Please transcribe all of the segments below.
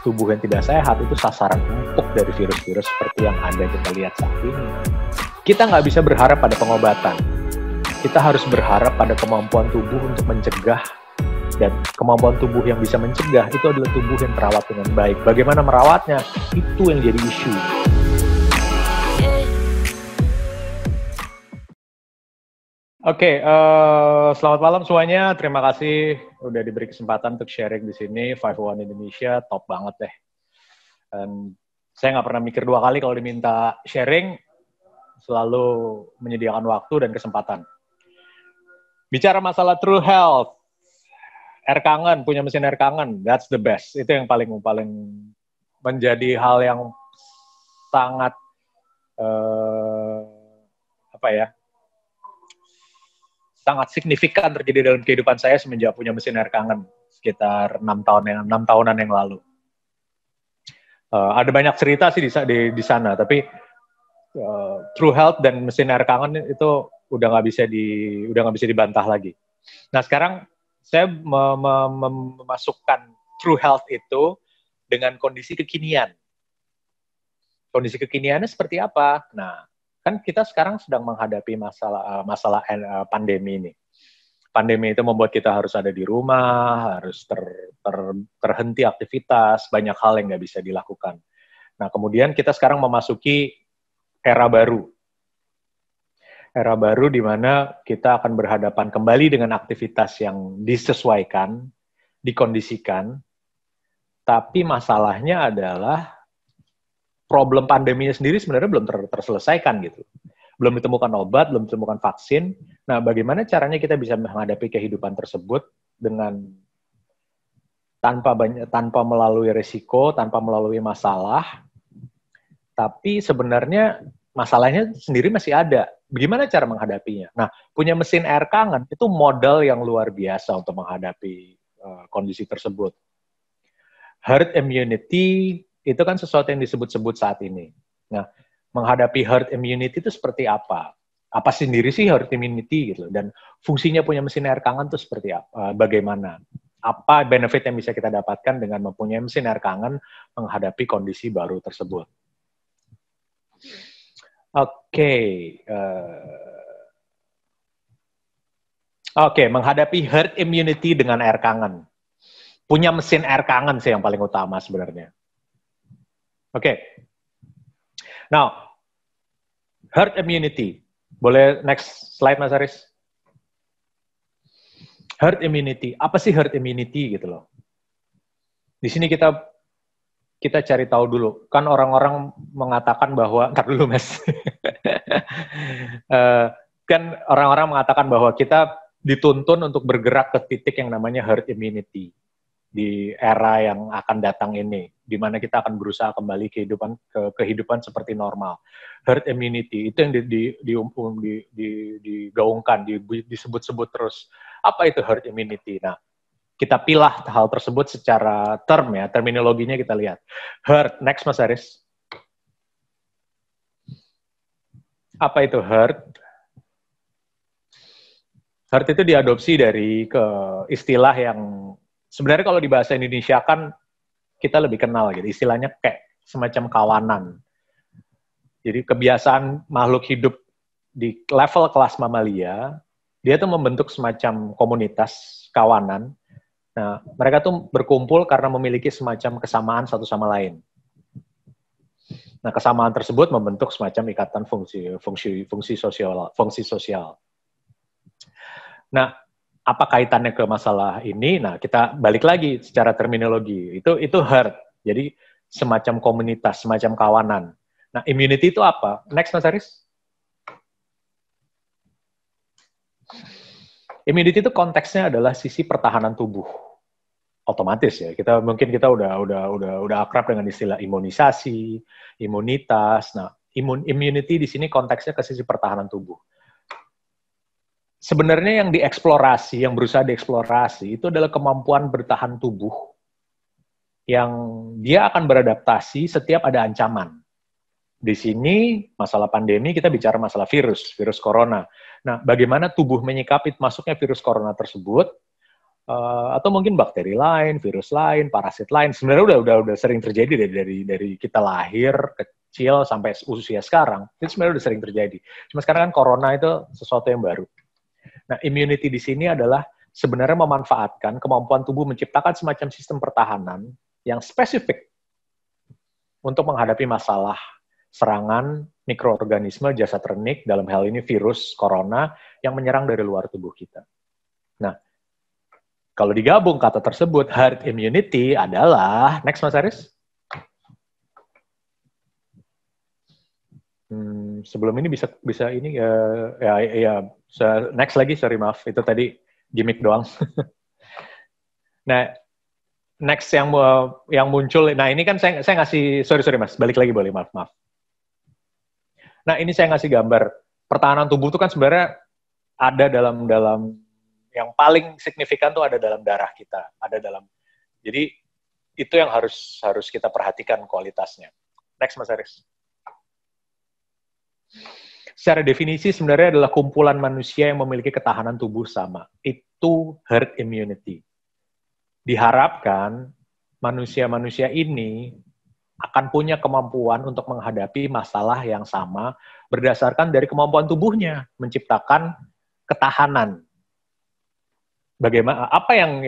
tubuh yang tidak sehat itu sasaran empuk dari virus-virus seperti yang ada kita lihat saat ini. Kita nggak bisa berharap pada pengobatan. Kita harus berharap pada kemampuan tubuh untuk mencegah, dan kemampuan tubuh yang bisa mencegah itu adalah tubuh yang terawat dengan baik. Bagaimana merawatnya, itu yang jadi isu. Oke, selamat malam semuanya. Terima kasih udah diberi kesempatan untuk sharing di sini. 501 Indonesia, top banget deh. Dan saya nggak pernah mikir dua kali kalau diminta sharing, selalu menyediakan waktu dan kesempatan. Bicara masalah True Health, air kangen, punya mesin air kangen, that's the best. Itu yang paling menjadi hal yang sangat sangat signifikan terjadi dalam kehidupan saya semenjak punya mesin air kangen sekitar 6 tahunan yang lalu. Ada banyak cerita sih di sana, tapi True Health dan mesin air kangen itu udah nggak bisa dibantah lagi. Nah sekarang saya memasukkan True Health itu dengan kondisi kekinian. Kondisi kekiniannya seperti apa? Nah, kan kita sekarang sedang menghadapi masalah pandemi ini. Pandemi itu membuat kita harus ada di rumah, harus terhenti aktivitas, banyak hal yang nggak bisa dilakukan. Nah, kemudian kita sekarang memasuki era baru. Era baru di mana kita akan berhadapan kembali dengan aktivitas yang disesuaikan, dikondisikan, tapi masalahnya adalah problem pandeminya sendiri sebenarnya belum terselesaikan gitu. Belum ditemukan obat, belum ditemukan vaksin. Nah, bagaimana caranya kita bisa menghadapi kehidupan tersebut dengan tanpa melalui resiko, tanpa melalui masalah, tapi sebenarnya masalahnya sendiri masih ada. Bagaimana cara menghadapinya? Nah, punya mesin air kangen itu modal yang luar biasa untuk menghadapi kondisi tersebut. Herd immunity itu kan sesuatu yang disebut-sebut saat ini. Nah, menghadapi herd immunity itu seperti apa? Apa sendiri sih herd immunity gitu? Dan fungsinya punya mesin air kangen itu seperti apa? Bagaimana? Apa benefit yang bisa kita dapatkan dengan mempunyai mesin air kangen menghadapi kondisi baru tersebut? Oke, menghadapi herd immunity dengan air kangen. Punya mesin air kangen sih yang paling utama sebenarnya. Oke. Now, herd immunity. Boleh next slide, Mas Aris? Herd immunity. Apa sih herd immunity gitu loh? Di sini kita cari tahu dulu. Kan orang-orang mengatakan bahwa, ntar dulu Mas. Kan orang-orang mengatakan bahwa kita dituntun untuk bergerak ke titik yang namanya herd immunity di era yang akan datang ini, di mana kita akan berusaha kembali ke kehidupan seperti normal. Herd immunity itu yang digaungkan, disebut-sebut terus. Apa itu herd immunity? Nah, kita pilah hal tersebut secara terminologinya kita lihat. Herd, next Mas Aris. Apa itu herd? Herd itu diadopsi dari istilah yang sebenarnya kalau di bahasa Indonesia kan kita lebih kenal gitu, istilahnya kayak semacam kawanan. Jadi kebiasaan makhluk hidup di level kelas mamalia, dia tuh membentuk semacam komunitas kawanan. Nah, mereka tuh berkumpul karena memiliki semacam kesamaan satu sama lain. Nah, kesamaan tersebut membentuk semacam ikatan fungsi sosial. Nah, apa kaitannya ke masalah ini? Nah, kita balik lagi secara terminologi. Itu herd. Jadi semacam komunitas, semacam kawanan. Nah, immunity itu apa? Next, Mas Aris. Immunity itu konteksnya adalah sisi pertahanan tubuh. Otomatis ya. Mungkin kita udah akrab dengan istilah imunisasi, imunitas. Nah, immunity di sini konteksnya ke sisi pertahanan tubuh. Sebenarnya yang dieksplorasi, yang berusaha dieksplorasi, itu adalah kemampuan bertahan tubuh yang dia akan beradaptasi setiap ada ancaman. Di sini, masalah pandemi, kita bicara masalah virus corona. Nah, bagaimana tubuh menyikapi masuknya virus corona tersebut, atau mungkin bakteri lain, virus lain, parasit lain. Sebenarnya udah sering terjadi dari kita lahir kecil sampai usia sekarang. Itu sebenarnya udah sering terjadi. Cuma sekarang kan corona itu sesuatu yang baru. Nah, immunity di sini adalah sebenarnya memanfaatkan kemampuan tubuh menciptakan semacam sistem pertahanan yang spesifik untuk menghadapi masalah serangan mikroorganisme jasad renik, dalam hal ini virus corona, yang menyerang dari luar tubuh kita. Nah, kalau digabung kata tersebut, herd immunity adalah, next Mas Aris. Sebelum ini bisa ini next lagi, sorry maaf, itu tadi gimmick doang. Nah, next yang muncul, nah ini kan saya ngasih, sorry Mas, balik lagi boleh, maaf. Nah, ini saya ngasih gambar pertahanan tubuh itu kan sebenarnya ada dalam yang paling signifikan tuh ada dalam darah kita, jadi itu yang harus kita perhatikan kualitasnya. Next Mas Aris. Secara definisi sebenarnya adalah kumpulan manusia yang memiliki ketahanan tubuh sama. Itu herd immunity. Diharapkan manusia-manusia ini akan punya kemampuan untuk menghadapi masalah yang sama berdasarkan dari kemampuan tubuhnya menciptakan ketahanan. Bagaimana apa yang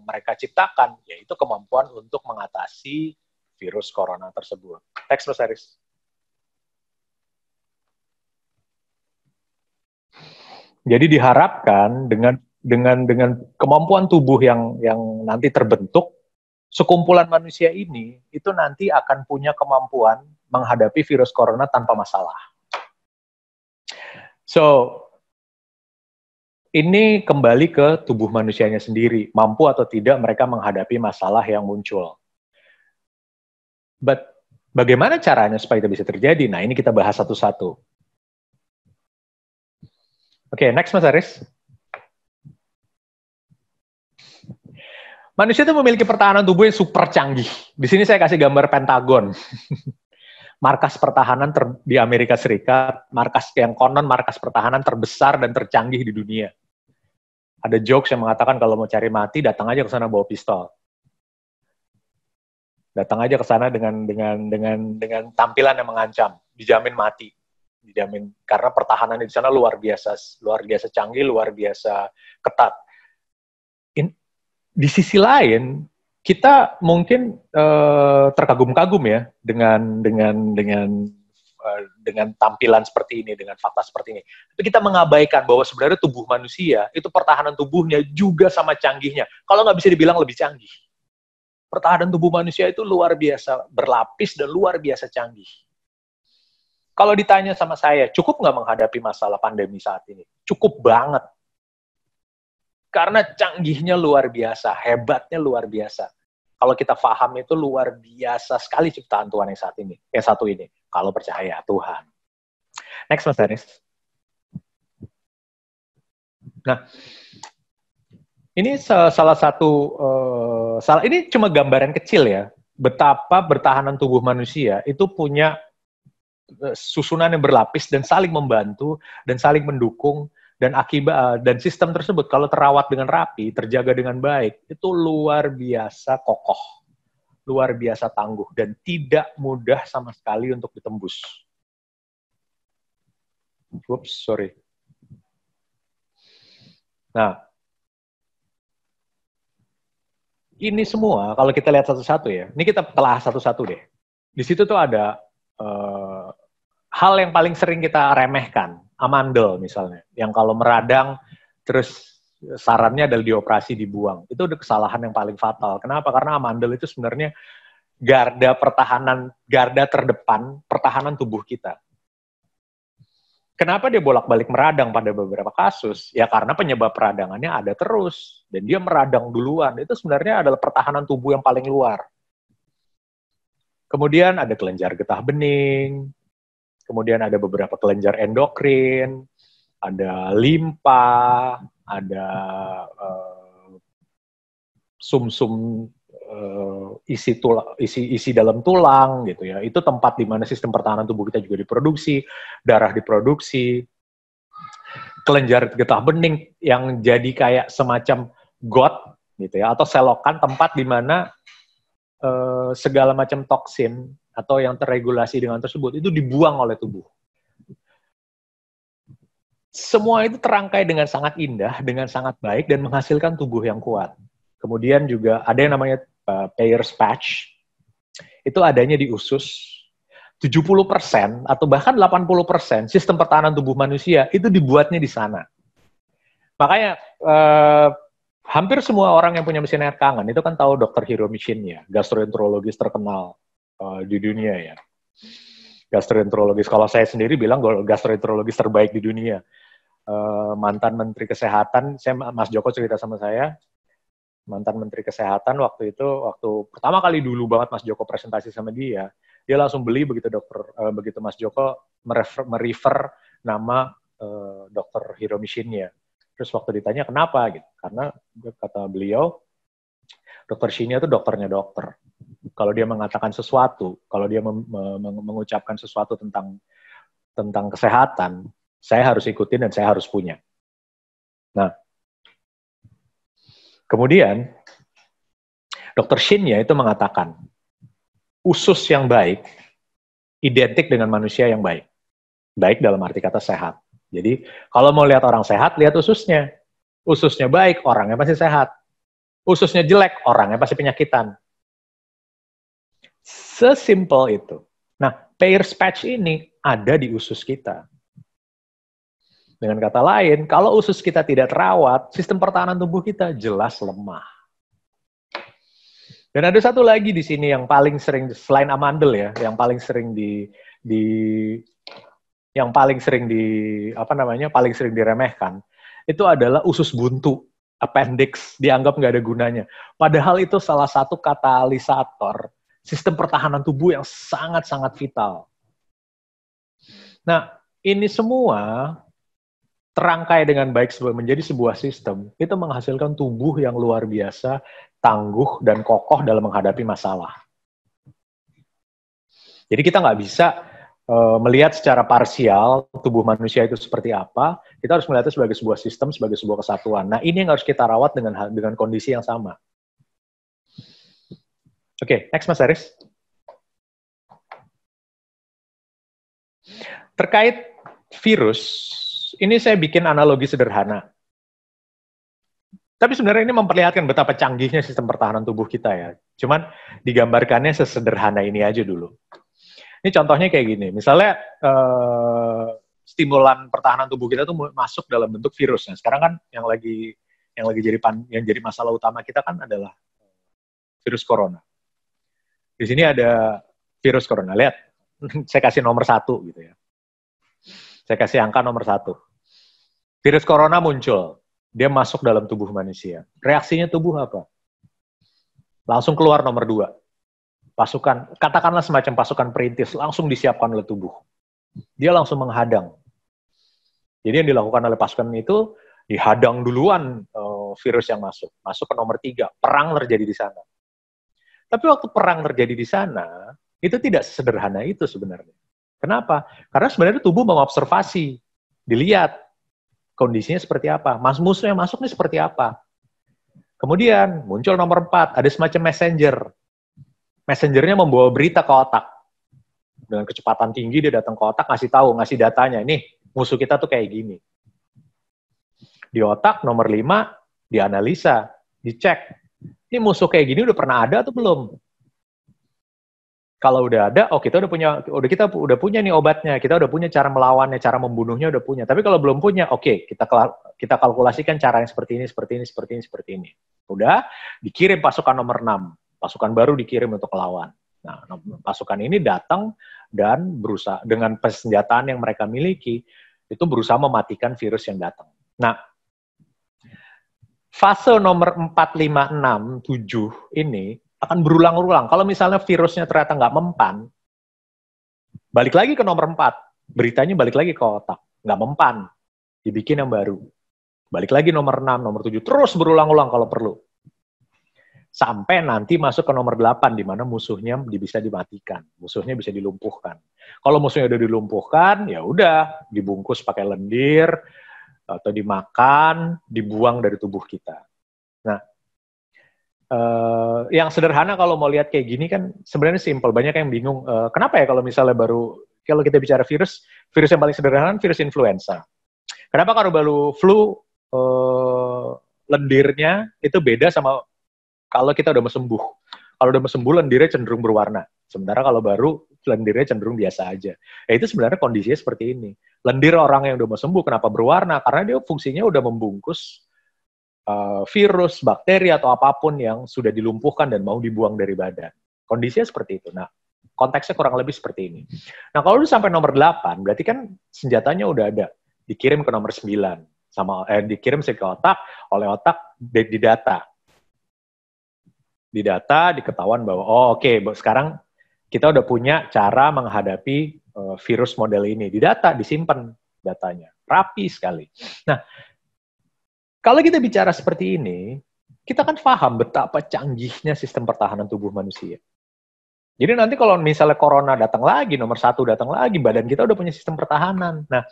mereka ciptakan, yaitu kemampuan untuk mengatasi virus corona tersebut. Teks Mas Aris. Jadi diharapkan dengan kemampuan tubuh yang nanti terbentuk, sekumpulan manusia ini itu nanti akan punya kemampuan menghadapi virus corona tanpa masalah. So, ini kembali ke tubuh manusianya sendiri, mampu atau tidak mereka menghadapi masalah yang muncul. But bagaimana caranya supaya itu bisa terjadi? Nah, ini kita bahas satu-satu. Oke, next Mas Aris. Manusia itu memiliki pertahanan tubuh yang super canggih. Di sini saya kasih gambar Pentagon. Markas pertahanan di Amerika Serikat, markas yang konon markas pertahanan terbesar dan tercanggih di dunia. Ada jokes yang mengatakan kalau mau cari mati, datang aja ke sana bawa pistol. Datang aja ke sana dengan tampilan yang mengancam, dijamin mati. Dijamin karena pertahanan di sana luar biasa canggih, luar biasa ketat. Di sisi lain, kita mungkin terkagum-kagum ya dengan tampilan seperti ini, dengan fakta seperti ini. Tapi kita mengabaikan bahwa sebenarnya tubuh manusia itu pertahanan tubuhnya juga sama canggihnya. Kalau nggak bisa dibilang lebih canggih. Pertahanan tubuh manusia itu luar biasa berlapis dan luar biasa canggih. Kalau ditanya sama saya, cukup nggak menghadapi masalah pandemi saat ini? Cukup banget. Karena canggihnya luar biasa, hebatnya luar biasa. Kalau kita paham itu luar biasa sekali ciptaan Tuhan yang saat ini. Yang satu ini, kalau percaya Tuhan. Next, Mas Danis. Nah, ini salah satu, ini cuma gambaran kecil ya, betapa bertahanan tubuh manusia itu punya susunan yang berlapis dan saling membantu dan saling mendukung, dan akibat dan sistem tersebut kalau terawat dengan rapi, terjaga dengan baik, itu luar biasa kokoh, luar biasa tangguh, dan tidak mudah sama sekali untuk ditembus. Whoops, sorry. Nah, ini semua kalau kita lihat satu-satu ya, ini kita telah satu-satu deh. Di situ tuh ada hal yang paling sering kita remehkan, amandel misalnya, yang kalau meradang terus sarannya adalah dioperasi, dibuang. Itu udah kesalahan yang paling fatal. Kenapa? Karena amandel itu sebenarnya garda terdepan pertahanan tubuh kita. Kenapa dia bolak-balik meradang pada beberapa kasus? Ya karena penyebab peradangannya ada terus, dan dia meradang duluan. Itu sebenarnya adalah pertahanan tubuh yang paling luar. Kemudian ada kelenjar getah bening, kemudian ada beberapa kelenjar endokrin, ada limpa, ada sumsum isi dalam tulang gitu ya. Itu tempat di mana sistem pertahanan tubuh kita juga diproduksi, darah diproduksi. Kelenjar getah bening yang jadi kayak semacam got gitu ya, atau selokan, tempat di mana segala macam toksin atau yang terregulasi dengan tersebut itu dibuang oleh tubuh. Semua itu terangkai dengan sangat indah, dengan sangat baik, dan menghasilkan tubuh yang kuat. Kemudian juga ada yang namanya Peyer's patch, itu adanya di usus. 70% atau bahkan 80% sistem pertahanan tubuh manusia itu dibuatnya di sana. Makanya hampir semua orang yang punya mesin air kangen itu kan tahu Dr. Hiro Mishin ya, gastroenterologis terkenal di dunia ya. Gastroenterologis, kalau saya sendiri bilang gastroenterologis terbaik di dunia. Mantan Menteri Kesehatan, Mas Joko cerita sama saya, mantan Menteri Kesehatan waktu itu, waktu pertama kali dulu banget Mas Joko presentasi sama dia langsung beli begitu Mas Joko merefer nama Dr. Hiro Mishin-nya. Terus waktu ditanya kenapa gitu, karena kata beliau, Dr. Shinya itu dokternya dokter. Kalau dia mengatakan sesuatu, kalau dia mengucapkan sesuatu tentang kesehatan, saya harus ikutin dan saya harus punya. Nah, kemudian Dr. Shin-nya itu mengatakan, usus yang baik identik dengan manusia yang baik. Baik dalam arti kata sehat. Jadi, kalau mau lihat orang sehat, lihat ususnya. Ususnya baik, orangnya pasti sehat. Ususnya jelek, orangnya pasti penyakitan. Sesimpel itu. Nah, Peyer's patch ini ada di usus kita. Dengan kata lain, kalau usus kita tidak terawat, sistem pertahanan tubuh kita jelas lemah. Dan ada satu lagi di sini yang paling sering, selain amandel ya, yang paling sering paling sering diremehkan, itu adalah usus buntu, appendix, dianggap nggak ada gunanya. Padahal itu salah satu katalisator sistem pertahanan tubuh yang sangat-sangat vital. Nah, ini semua terangkai dengan baik menjadi sebuah sistem, itu menghasilkan tubuh yang luar biasa, tangguh, dan kokoh dalam menghadapi masalah. Jadi kita nggak bisa melihat secara parsial tubuh manusia itu seperti apa, kita harus melihatnya sebagai sebuah sistem, sebagai sebuah kesatuan. Nah, ini yang harus kita rawat dengan kondisi yang sama. Oke, next Mas Aris. Terkait virus, ini saya bikin analogi sederhana. Tapi sebenarnya ini memperlihatkan betapa canggihnya sistem pertahanan tubuh kita ya. Cuman digambarkannya sesederhana ini aja dulu. Ini contohnya kayak gini. Misalnya stimulan pertahanan tubuh kita tuh masuk dalam bentuk virus. Nah, sekarang kan yang jadi masalah utama kita kan adalah virus corona. Di sini ada virus corona. Lihat, saya kasih nomor 1 gitu ya. Saya kasih angka nomor 1. Virus corona muncul, dia masuk dalam tubuh manusia. Reaksinya tubuh apa? Langsung keluar nomor 2. Pasukan, katakanlah semacam pasukan perintis, langsung disiapkan oleh tubuh. Dia langsung menghadang. Jadi yang dilakukan oleh pasukan itu, dihadang duluan virus yang masuk. Masuk ke nomor 3, perang terjadi di sana. Tapi waktu perang terjadi di sana, itu tidak sesederhana itu sebenarnya. Kenapa? Karena sebenarnya tubuh mengobservasi, dilihat kondisinya seperti apa, musuh yang masuk ini seperti apa. Kemudian muncul nomor 4, ada semacam messenger. Messengernya membawa berita ke otak. Dengan kecepatan tinggi dia datang ke otak, ngasih datanya, nih musuh kita tuh kayak gini. Di otak nomor 5, dianalisa, dicek. Ini musuh kayak gini udah pernah ada atau belum? Kalau udah ada, kita udah punya nih obatnya, kita udah punya cara melawannya, cara membunuhnya udah punya. Tapi kalau belum punya, kita kalkulasikan cara yang seperti ini. Udah, dikirim pasukan nomor 6. Pasukan baru dikirim untuk melawan. Nah, pasukan ini datang dan berusaha dengan persenjataan yang mereka miliki, itu berusaha mematikan virus yang datang. Nah, fase nomor 4, 5, 6, 7 ini akan berulang-ulang. Kalau misalnya virusnya ternyata nggak mempan, balik lagi ke nomor 4. Beritanya balik lagi ke otak. Nggak mempan. Dibikin yang baru. Balik lagi nomor 6, nomor 7. Terus berulang-ulang kalau perlu. Sampai nanti masuk ke nomor 8, di mana musuhnya bisa dimatikan. Musuhnya bisa dilumpuhkan. Kalau musuhnya udah dilumpuhkan, ya udah dibungkus pakai lendir, atau dimakan, dibuang dari tubuh kita. Nah, yang sederhana kalau mau lihat kayak gini kan sebenarnya simple. Banyak yang bingung, kenapa ya kalau misalnya kalau kita bicara virus yang paling sederhana virus influenza. Kenapa kalau baru flu, lendirnya itu beda sama kalau kita udah mau sembuh. Kalau udah mau sembuh, lendirnya cenderung berwarna. Sementara kalau baru, lendirnya cenderung biasa aja. Ya itu sebenarnya kondisinya seperti ini. Lendir orang yang udah mau sembuh, kenapa berwarna? Karena dia fungsinya udah membungkus virus, bakteri, atau apapun yang sudah dilumpuhkan dan mau dibuang dari badan. Kondisinya seperti itu. Nah, konteksnya kurang lebih seperti ini. Nah, kalau udah sampai nomor 8, berarti kan senjatanya udah ada. Dikirim ke nomor 9. Dikirim ke otak, oleh otak di data. Di data, diketahuan bahwa, sekarang kita udah punya cara menghadapi virus model ini. Di data, disimpan datanya. Rapi sekali. Nah, kalau kita bicara seperti ini, kita kan paham betapa canggihnya sistem pertahanan tubuh manusia. Jadi nanti kalau misalnya corona datang lagi, nomor 1 datang lagi, badan kita udah punya sistem pertahanan. Nah,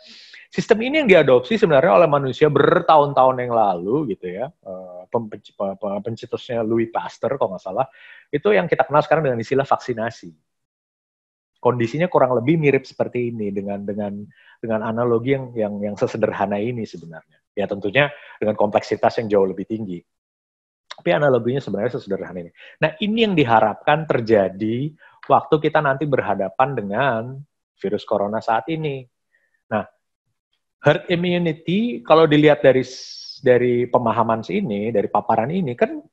sistem ini yang diadopsi sebenarnya oleh manusia bertahun-tahun yang lalu, gitu ya. Pencetusnya Louis Pasteur, kalau nggak salah, itu yang kita kenal sekarang dengan istilah vaksinasi. Kondisinya kurang lebih mirip seperti ini dengan analogi yang sesederhana ini sebenarnya. Ya tentunya dengan kompleksitas yang jauh lebih tinggi. Tapi analoginya sebenarnya sesederhana ini. Nah, ini yang diharapkan terjadi waktu kita nanti berhadapan dengan virus corona saat ini. Nah, herd immunity kalau dilihat dari pemahaman ini, dari paparan ini kan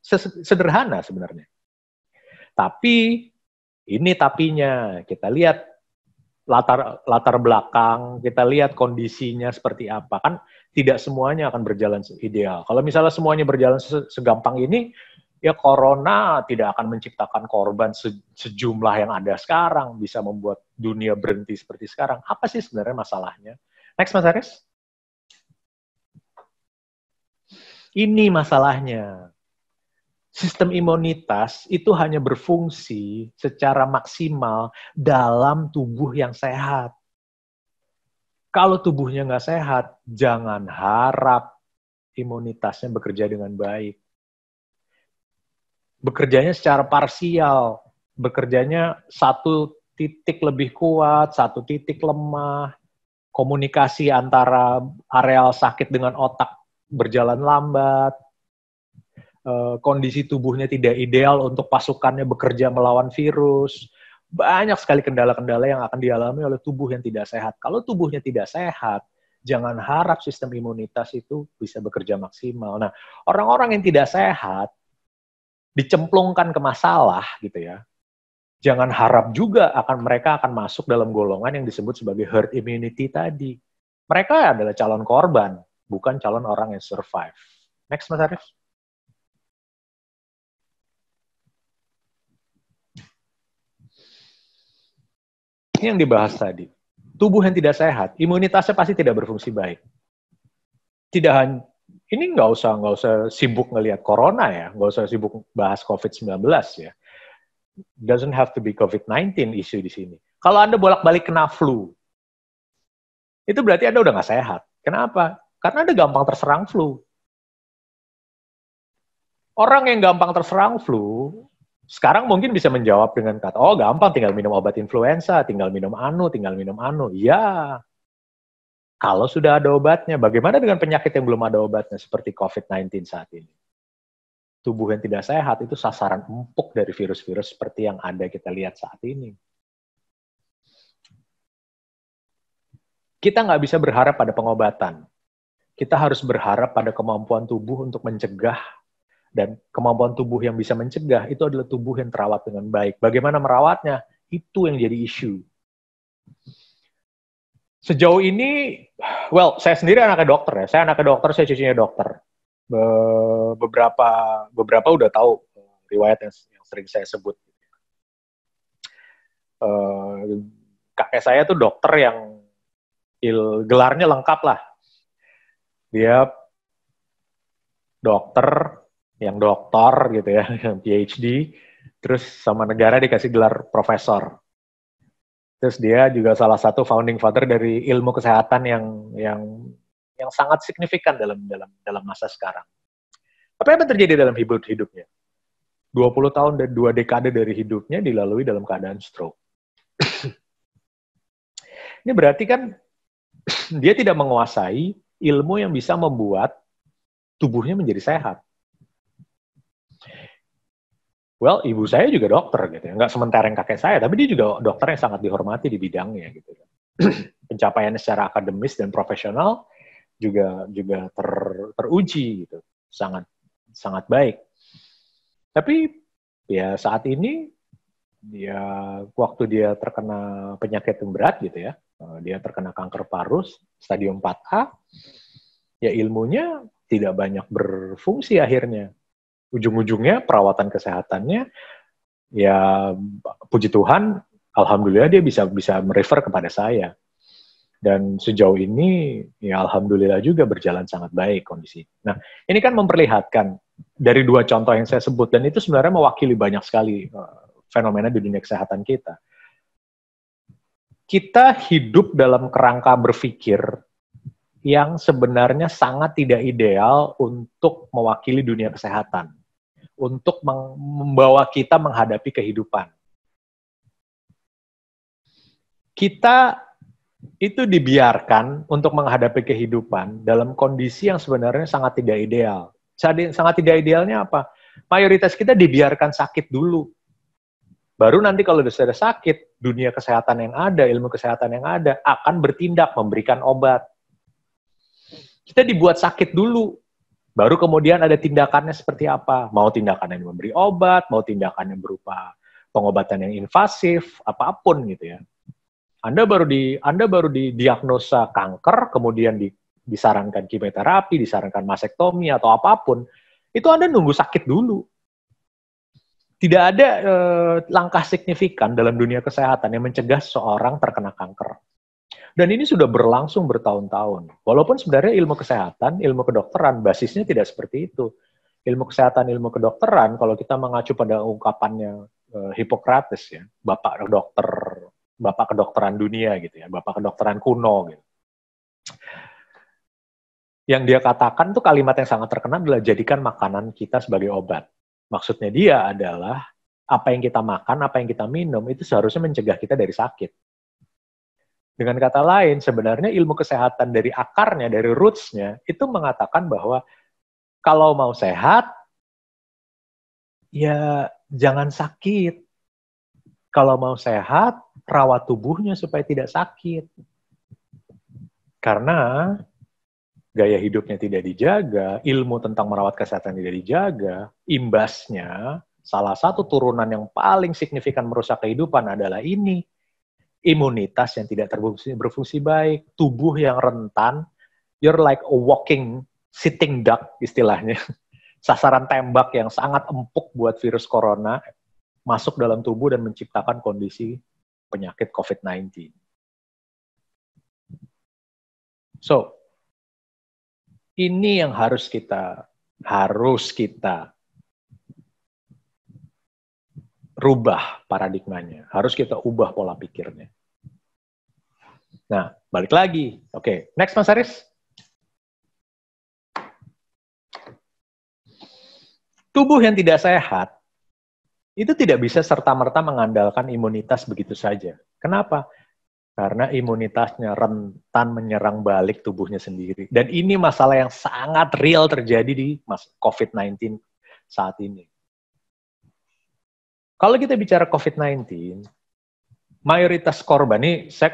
sederhana sebenarnya. Tapi ini tapinya, kita lihat latar belakang, kita lihat kondisinya seperti apa. Kan tidak semuanya akan berjalan ideal. Kalau misalnya semuanya berjalan segampang ini, ya corona tidak akan menciptakan korban sejumlah yang ada sekarang, bisa membuat dunia berhenti seperti sekarang. Apa sih sebenarnya masalahnya? Next, Mas Aris. Ini masalahnya. Sistem imunitas itu hanya berfungsi secara maksimal dalam tubuh yang sehat. Kalau tubuhnya nggak sehat, jangan harap imunitasnya bekerja dengan baik. Bekerjanya secara parsial, bekerjanya satu titik lebih kuat, satu titik lemah, komunikasi antara areal sakit dengan otak berjalan lambat, kondisi tubuhnya tidak ideal untuk pasukannya bekerja melawan virus. Banyak sekali kendala-kendala yang akan dialami oleh tubuh yang tidak sehat. Kalau tubuhnya tidak sehat, jangan harap sistem imunitas itu bisa bekerja maksimal. Nah, orang-orang yang tidak sehat, dicemplungkan ke masalah, gitu ya. Jangan harap juga mereka akan masuk dalam golongan yang disebut sebagai herd immunity tadi. Mereka adalah calon korban, bukan calon orang yang survive. Next, Mas Arief. Ini yang dibahas tadi. Tubuh yang tidak sehat, imunitasnya pasti tidak berfungsi baik. Ini nggak usah sibuk ngelihat corona ya, nggak usah sibuk bahas COVID-19 ya. Doesn't have to be COVID-19 isu di sini. Kalau Anda bolak-balik kena flu, itu berarti Anda udah nggak sehat. Kenapa? Karena Anda gampang terserang flu. Orang yang gampang terserang flu, sekarang mungkin bisa menjawab dengan kata, oh gampang tinggal minum obat influenza, tinggal minum anu. Ya, kalau sudah ada obatnya, bagaimana dengan penyakit yang belum ada obatnya seperti COVID-19 saat ini? Tubuh yang tidak sehat itu sasaran empuk dari virus-virus seperti yang ada kita lihat saat ini. Kita nggak bisa berharap pada pengobatan. Kita harus berharap pada kemampuan tubuh untuk mencegah. Dan kemampuan tubuh yang bisa mencegah itu adalah tubuh yang terawat dengan baik. Bagaimana merawatnya? Itu yang jadi isu. Sejauh ini, saya sendiri anaknya dokter ya. Saya anaknya dokter, saya cucunya dokter. Beberapa udah tahu riwayat yang sering saya sebut. Kakek saya tuh dokter yang gelarnya lengkap lah. Dia dokter yang doktor gitu ya, yang PhD, terus sama negara dikasih gelar profesor. Terus dia juga salah satu founding father dari ilmu kesehatan yang sangat signifikan dalam masa sekarang. Apa yang terjadi dalam hidupnya? 20 tahun dan 2 dekade dari hidupnya dilalui dalam keadaan stroke. Ini berarti kan dia tidak menguasai ilmu yang bisa membuat tubuhnya menjadi sehat. Well, ibu saya juga dokter gitu ya, nggak sementereng kakek saya, tapi dia juga dokter yang sangat dihormati di bidangnya gitu. Pencapaiannya secara akademis dan profesional juga teruji gitu, sangat sangat baik. Tapi ya saat ini waktu dia terkena penyakit yang berat gitu ya, dia terkena kanker paru stadium 4A, ya ilmunya tidak banyak berfungsi akhirnya. Ujung-ujungnya perawatan kesehatannya, ya puji Tuhan, alhamdulillah dia bisa merefer kepada saya. Dan sejauh ini, ya alhamdulillah juga berjalan sangat baik kondisi. Nah, ini kan memperlihatkan dari 2 contoh yang saya sebut, dan itu sebenarnya mewakili banyak sekali fenomena di dunia kesehatan kita. Kita hidup dalam kerangka berpikir yang sebenarnya sangat tidak ideal untuk mewakili dunia kesehatan, untuk membawa kita menghadapi kehidupan. Kita itu dibiarkan untuk menghadapi kehidupan dalam kondisi yang sebenarnya sangat tidak ideal. Sangat tidak idealnya apa? Mayoritas kita dibiarkan sakit dulu. Baru nanti kalau sudah sakit, dunia kesehatan yang ada, ilmu kesehatan yang ada, akan bertindak, memberikan obat. Kita dibuat sakit dulu. Baru kemudian ada tindakannya seperti apa. Mau tindakannya memberi obat, mau tindakannya berupa pengobatan yang invasif, apapun gitu ya. Anda baru didiagnosa kanker, kemudian disarankan kemoterapi, disarankan masektomi atau apapun, itu Anda nunggu sakit dulu. Tidak ada langkah signifikan dalam dunia kesehatan yang mencegah seseorang terkena kanker. Dan ini sudah berlangsung bertahun-tahun. Walaupun sebenarnya ilmu kesehatan, ilmu kedokteran, basisnya tidak seperti itu. Ilmu kesehatan, ilmu kedokteran, kalau kita mengacu pada ungkapannya Hippocrates ya, bapak kedokteran dunia gitu ya, bapak kedokteran kuno gitu. Yang dia katakan tuh kalimat yang sangat terkenal adalah jadikan makanan kita sebagai obat. Maksudnya dia adalah apa yang kita makan, apa yang kita minum itu seharusnya mencegah kita dari sakit. Dengan kata lain, sebenarnya ilmu kesehatan dari akarnya, dari roots-nya itu mengatakan bahwa kalau mau sehat, ya jangan sakit. Kalau mau sehat, rawat tubuhnya supaya tidak sakit. Karena gaya hidupnya tidak dijaga, ilmu tentang merawat kesehatan tidak dijaga, imbasnya salah satu turunan yang paling signifikan merusak kehidupan adalah ini. Imunitas yang tidak berfungsi baik, tubuh yang rentan, you're like a walking sitting duck istilahnya. Sasaran tembak yang sangat empuk buat virus corona masuk dalam tubuh dan menciptakan kondisi penyakit COVID-19. So, ini yang harus kita rubah paradigmanya. Harus kita ubah pola pikirnya. Nah, balik lagi. Oke, next Mas Aris. Tubuh yang tidak sehat itu tidak bisa serta-merta mengandalkan imunitas begitu saja. Kenapa? Karena imunitasnya rentan menyerang balik tubuhnya sendiri. Dan ini masalah yang sangat real terjadi di COVID-19 saat ini. Kalau kita bicara COVID-19, mayoritas korban, ini saya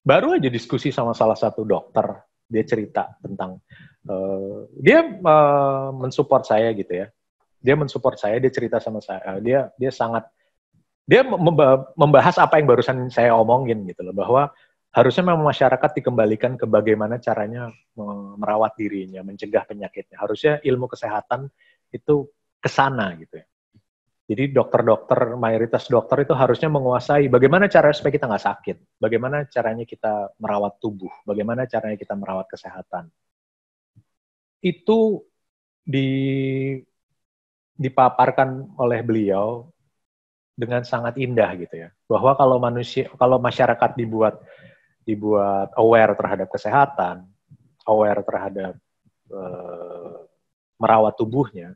baru aja diskusi sama salah satu dokter, dia cerita tentang, dia mensupport saya gitu ya. Dia mensupport saya, dia cerita sama saya, dia membahas apa yang barusan saya omongin gitu loh, bahwa harusnya memang masyarakat dikembalikan ke bagaimana caranya merawat dirinya, mencegah penyakitnya. Harusnya ilmu kesehatan itu ke sana gitu ya. Jadi dokter-dokter, mayoritas dokter itu harusnya menguasai bagaimana cara supaya kita nggak sakit, bagaimana caranya kita merawat tubuh, bagaimana caranya kita merawat kesehatan. Itu dipaparkan oleh beliau dengan sangat indah gitu ya, bahwa kalau masyarakat dibuat aware terhadap kesehatan, aware terhadap merawat tubuhnya,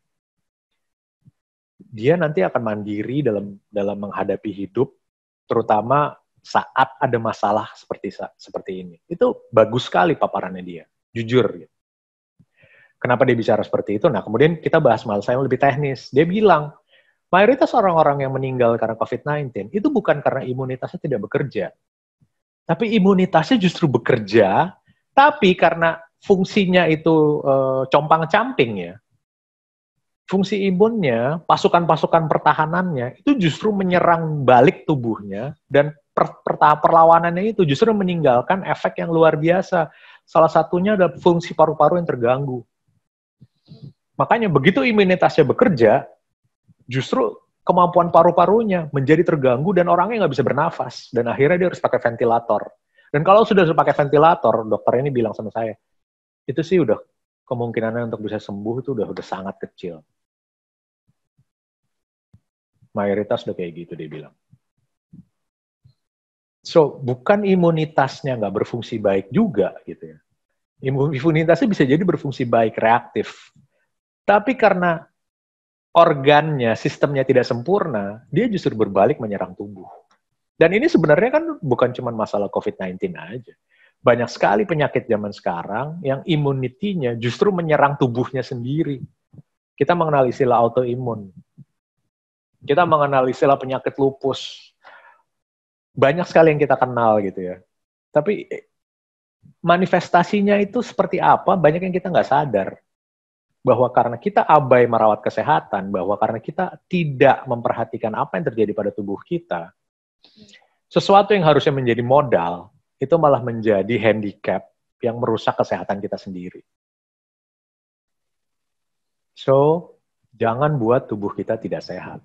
dia nanti akan mandiri dalam menghadapi hidup, terutama saat ada masalah seperti ini. Itu bagus sekali paparannya dia, jujur. Kenapa dia bicara seperti itu? Nah, kemudian kita bahas masalah yang lebih teknis. Dia bilang, mayoritas orang-orang yang meninggal karena COVID-19 itu bukan karena imunitasnya tidak bekerja, tapi imunitasnya justru bekerja, tapi karena fungsinya itu compang-camping ya, fungsi imunnya, pasukan-pasukan pertahanannya, itu justru menyerang balik tubuhnya, dan perlawanannya itu justru meninggalkan efek yang luar biasa. Salah satunya adalah fungsi paru-paru yang terganggu. Makanya begitu imunitasnya bekerja, justru kemampuan paru-parunya menjadi terganggu dan orangnya nggak bisa bernafas. Dan akhirnya dia harus pakai ventilator. Dan kalau sudah pakai ventilator, dokter ini bilang sama saya, itu sih udah kemungkinannya untuk bisa sembuh itu udah sangat kecil. Mayoritas udah kayak gitu dia bilang. So, bukan imunitasnya nggak berfungsi baik juga gitu ya. Imunitasnya bisa jadi berfungsi baik, reaktif. Tapi karena organnya, sistemnya tidak sempurna, dia justru berbalik menyerang tubuh. Dan ini sebenarnya kan bukan cuma masalah COVID-19 aja. Banyak sekali penyakit zaman sekarang yang imunitinya justru menyerang tubuhnya sendiri. Kita mengenal istilah autoimun. Kita mengenal istilah penyakit lupus. Banyak sekali yang kita kenal gitu ya. Tapi manifestasinya itu seperti apa, banyak yang kita nggak sadar. Bahwa karena kita abai merawat kesehatan, bahwa karena kita tidak memperhatikan apa yang terjadi pada tubuh kita, sesuatu yang harusnya menjadi modal, itu malah menjadi handicap yang merusak kesehatan kita sendiri. So, jangan buat tubuh kita tidak sehat.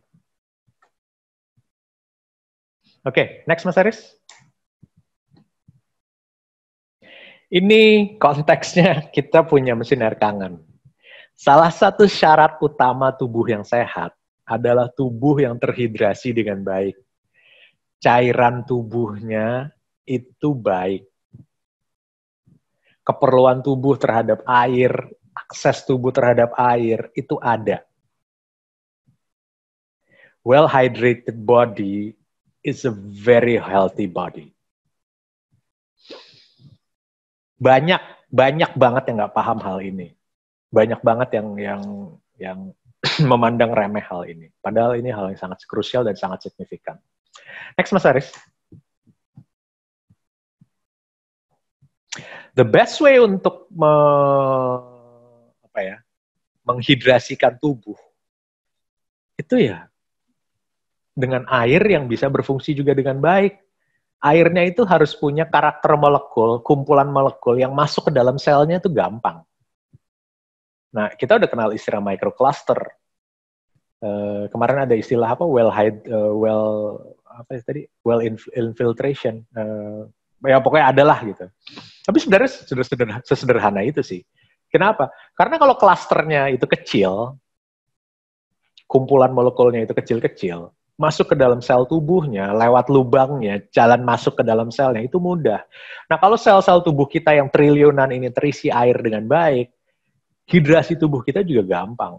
Oke, next Mas Aris. Ini konteksnya kita punya mesin air kangen. Salah satu syarat utama tubuh yang sehat adalah tubuh yang terhidrasi dengan baik. Cairan tubuhnya itu baik. Keperluan tubuh terhadap air, akses tubuh terhadap air, itu ada. Well-hydrated body is a very healthy body. Banyak banget yang nggak paham hal ini. Banyak banget yang memandang remeh hal ini. Padahal ini hal yang sangat krusial dan sangat signifikan. Next, Mas Aris. The best way untuk menghidrasikan tubuh itu ya dengan air yang bisa berfungsi juga dengan baik. Airnya itu harus punya karakter molekul, kumpulan molekul yang masuk ke dalam selnya itu gampang. Nah, kita udah kenal istilah microcluster. Kemarin ada istilah apa? Well infiltration. Ya pokoknya adalah gitu. Tapi sebenarnya sudah sesederhana itu sih. Kenapa? Karena kalau klasternya itu kecil, kumpulan molekulnya itu kecil-kecil, masuk ke dalam sel tubuhnya, lewat lubangnya, jalan masuk ke dalam selnya, itu mudah. Nah, kalau sel-sel tubuh kita yang triliunan ini terisi air dengan baik, hidrasi tubuh kita juga gampang.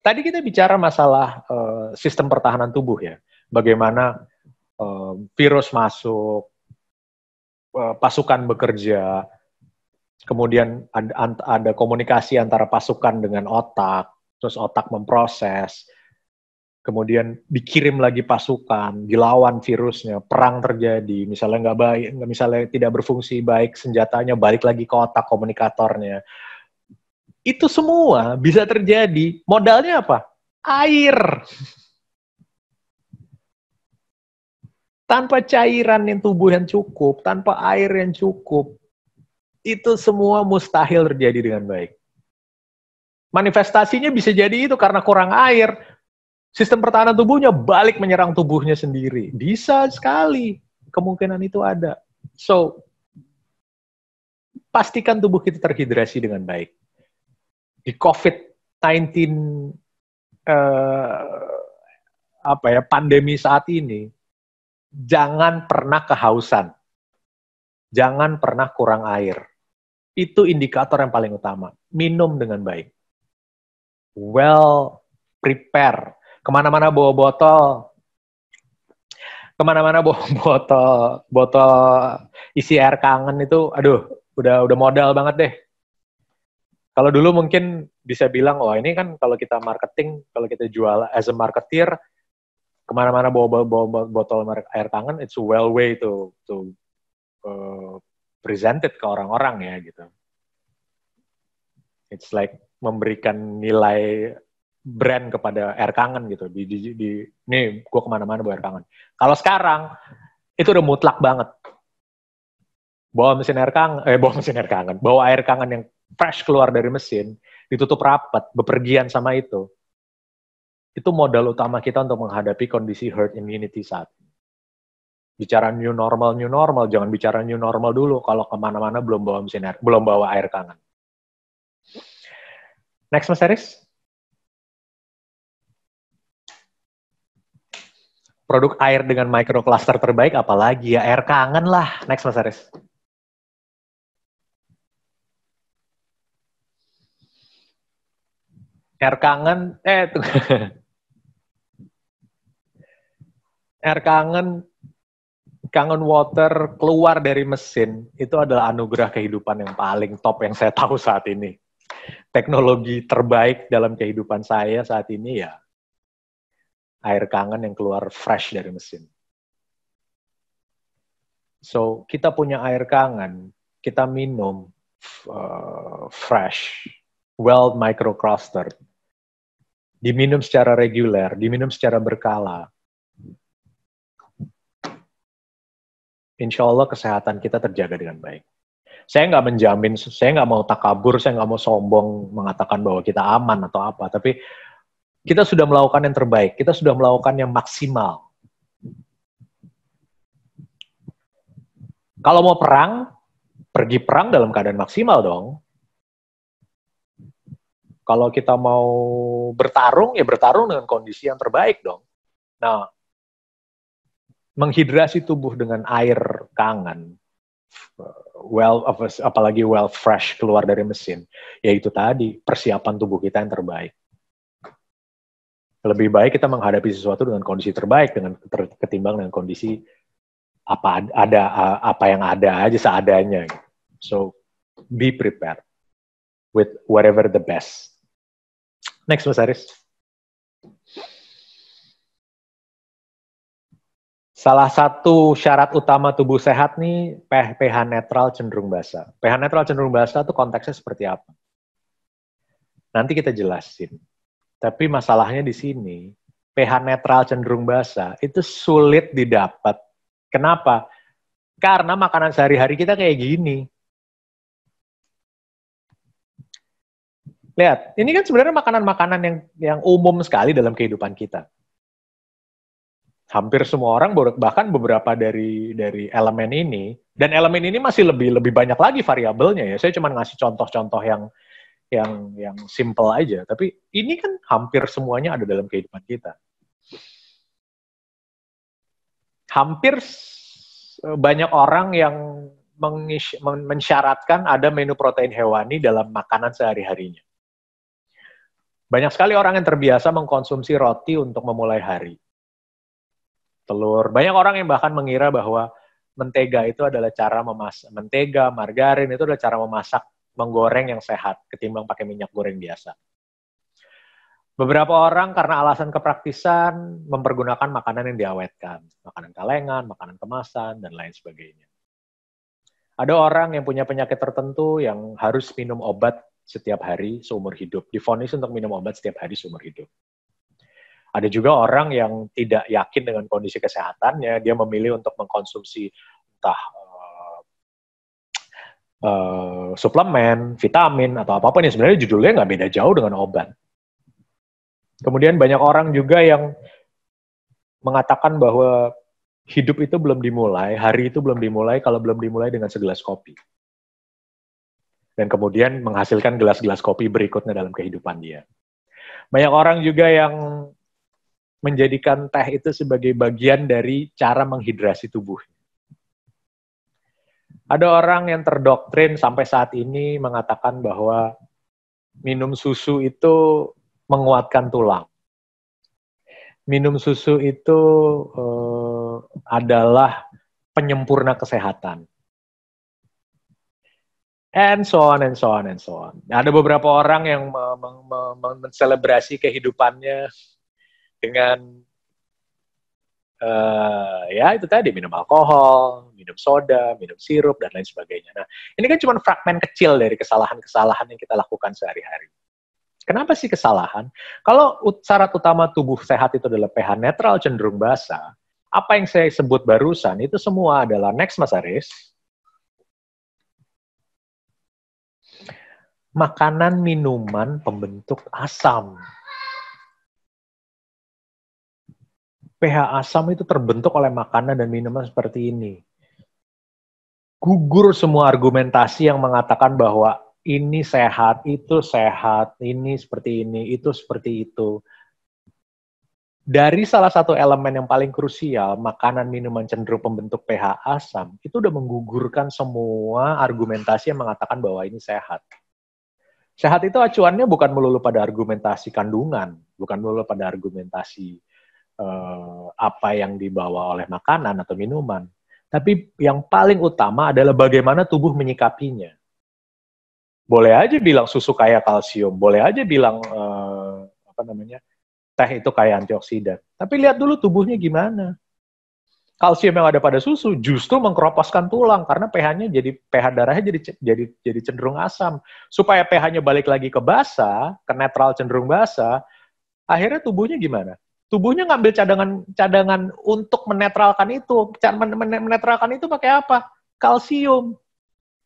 Tadi kita bicara masalah sistem pertahanan tubuh ya, bagaimana virus masuk, pasukan bekerja, kemudian ada komunikasi antara pasukan dengan otak, terus otak memproses, kemudian dikirim lagi pasukan, dilawan virusnya, perang terjadi, misalnya nggak baik, misalnya tidak berfungsi baik senjatanya, balik lagi ke otak komunikatornya. Itu semua bisa terjadi. Modalnya apa? Air. Tanpa cairan yang tubuh yang cukup, tanpa air yang cukup, itu semua mustahil terjadi dengan baik. Manifestasinya bisa jadi itu karena kurang air. Sistem pertahanan tubuhnya balik menyerang tubuhnya sendiri. Bisa sekali. Kemungkinan itu ada. So, pastikan tubuh kita terhidrasi dengan baik. Di COVID-19 pandemi saat ini, jangan pernah kehausan. Jangan pernah kurang air. Itu indikator yang paling utama. Minum dengan baik. well prepare. Kemana-mana bawa botol, botol isi air kangen itu, aduh, udah modal banget deh. Kalau dulu mungkin bisa bilang, oh ini kan kalau kita marketing, kalau kita jual as a marketeer, kemana-mana bawa botol air kangen, it's a well way to present it ke orang-orang ya gitu. It's like memberikan nilai brand kepada air kangen gitu. Nih, gue kemana-mana bawa air kangen. Kalau sekarang, itu udah mutlak banget. Bawa air kangen yang fresh keluar dari mesin, ditutup rapat, bepergian sama itu modal utama kita untuk menghadapi kondisi herd immunity saat ini. Bicara new normal, jangan bicara new normal dulu kalau kemana-mana belum bawa air kangen. Next, Mas Aris. Produk air dengan microcluster terbaik apalagi ya, air kangen lah. Next, Mas Aris. Air kangen, air kangen water keluar dari mesin, itu adalah anugerah kehidupan yang paling top yang saya tahu saat ini. Teknologi terbaik dalam kehidupan saya saat ini ya, air kangen yang keluar fresh dari mesin. So, kita punya air kangen, kita minum fresh, well microclustered, diminum secara reguler, diminum secara berkala. Insya Allah kesehatan kita terjaga dengan baik. Saya nggak menjamin, saya nggak mau takabur, saya nggak mau sombong mengatakan bahwa kita aman atau apa, tapi kita sudah melakukan yang terbaik, kita sudah melakukan yang maksimal. Kalau mau perang, pergi perang dalam keadaan maksimal dong. Kalau kita mau bertarung, ya bertarung dengan kondisi yang terbaik dong. Nah, menghidrasi tubuh dengan air kangen, apalagi well fresh keluar dari mesin, ya itu tadi, persiapan tubuh kita yang terbaik. Lebih baik kita menghadapi sesuatu dengan kondisi terbaik, ketimbang dengan kondisi apa yang ada aja seadanya. So, be prepared with whatever the best. Next, Mas Aris. Salah satu syarat utama tubuh sehat nih, pH netral cenderung basa. pH netral cenderung basa itu konteksnya seperti apa? Nanti kita jelasin. Tapi masalahnya di sini, pH netral cenderung basa itu sulit didapat. Kenapa? Karena makanan sehari-hari kita kayak gini. Lihat, ini kan sebenarnya makanan-makanan yang umum sekali dalam kehidupan kita. Hampir semua orang, bahkan beberapa dari elemen ini, dan elemen ini masih lebih banyak lagi variabelnya ya. Saya cuma ngasih contoh-contoh yang simple aja. Tapi ini kan hampir semuanya ada dalam kehidupan kita. Hampir banyak orang yang mensyaratkan ada menu protein hewani dalam makanan sehari-harinya. Banyak sekali orang yang terbiasa mengkonsumsi roti untuk memulai hari. Telur. Banyak orang yang bahkan mengira bahwa mentega itu adalah cara memasak. Mentega, margarin itu adalah cara memasak, menggoreng yang sehat ketimbang pakai minyak goreng biasa. Beberapa orang karena alasan kepraktisan mempergunakan makanan yang diawetkan. Makanan kalengan, makanan kemasan, dan lain sebagainya. Ada orang yang punya penyakit tertentu yang harus minum obat setiap hari seumur hidup. Divonis untuk minum obat setiap hari seumur hidup. Ada juga orang yang tidak yakin dengan kondisi kesehatannya, dia memilih untuk mengkonsumsi entah suplemen, vitamin, atau apapun yang sebenarnya judulnya nggak beda jauh dengan obat. Kemudian banyak orang juga yang mengatakan bahwa hidup itu belum dimulai, hari itu belum dimulai kalau belum dimulai dengan segelas kopi. Dan kemudian menghasilkan gelas-gelas kopi berikutnya dalam kehidupan dia. Banyak orang juga yang menjadikan teh itu sebagai bagian dari cara menghidrasi tubuh. Ada orang yang terdoktrin sampai saat ini mengatakan bahwa minum susu itu menguatkan tulang. Minum susu itu adalah penyempurna kesehatan. And so on, and so on, and so on. Ada beberapa orang yang menselebrasi kehidupannya dengan ya itu tadi, minum alkohol, minum soda, minum sirup, dan lain sebagainya. Nah, ini kan cuma fragmen kecil dari kesalahan-kesalahan yang kita lakukan sehari-hari. Kenapa sih kesalahan? Kalau syarat utama tubuh sehat itu adalah pH netral cenderung basa, apa yang saya sebut barusan itu semua adalah, next Mas Aris, makanan minuman pembentuk asam. pH asam itu terbentuk oleh makanan dan minuman seperti ini. Gugur semua argumentasi yang mengatakan bahwa ini sehat, ini seperti ini, itu seperti itu. Dari salah satu elemen yang paling krusial, makanan minuman cenderung pembentuk pH asam, itu udah menggugurkan semua argumentasi yang mengatakan bahwa ini sehat. Sehat itu acuannya bukan melulu pada argumentasi kandungan, bukan melulu pada argumentasi apa yang dibawa oleh makanan atau minuman. Tapi yang paling utama adalah bagaimana tubuh menyikapinya. Boleh aja bilang susu kaya kalsium, boleh aja bilang teh itu kaya antioksidan. Tapi lihat dulu tubuhnya gimana. Kalsium yang ada pada susu justru mengkeroposkan tulang karena pH-nya pH darahnya jadi cenderung asam. Supaya pH-nya balik lagi ke basa, ke netral cenderung basa, akhirnya tubuhnya gimana? Tubuhnya ngambil cadangan untuk menetralkan itu. Menetralkan itu pakai apa? Kalsium.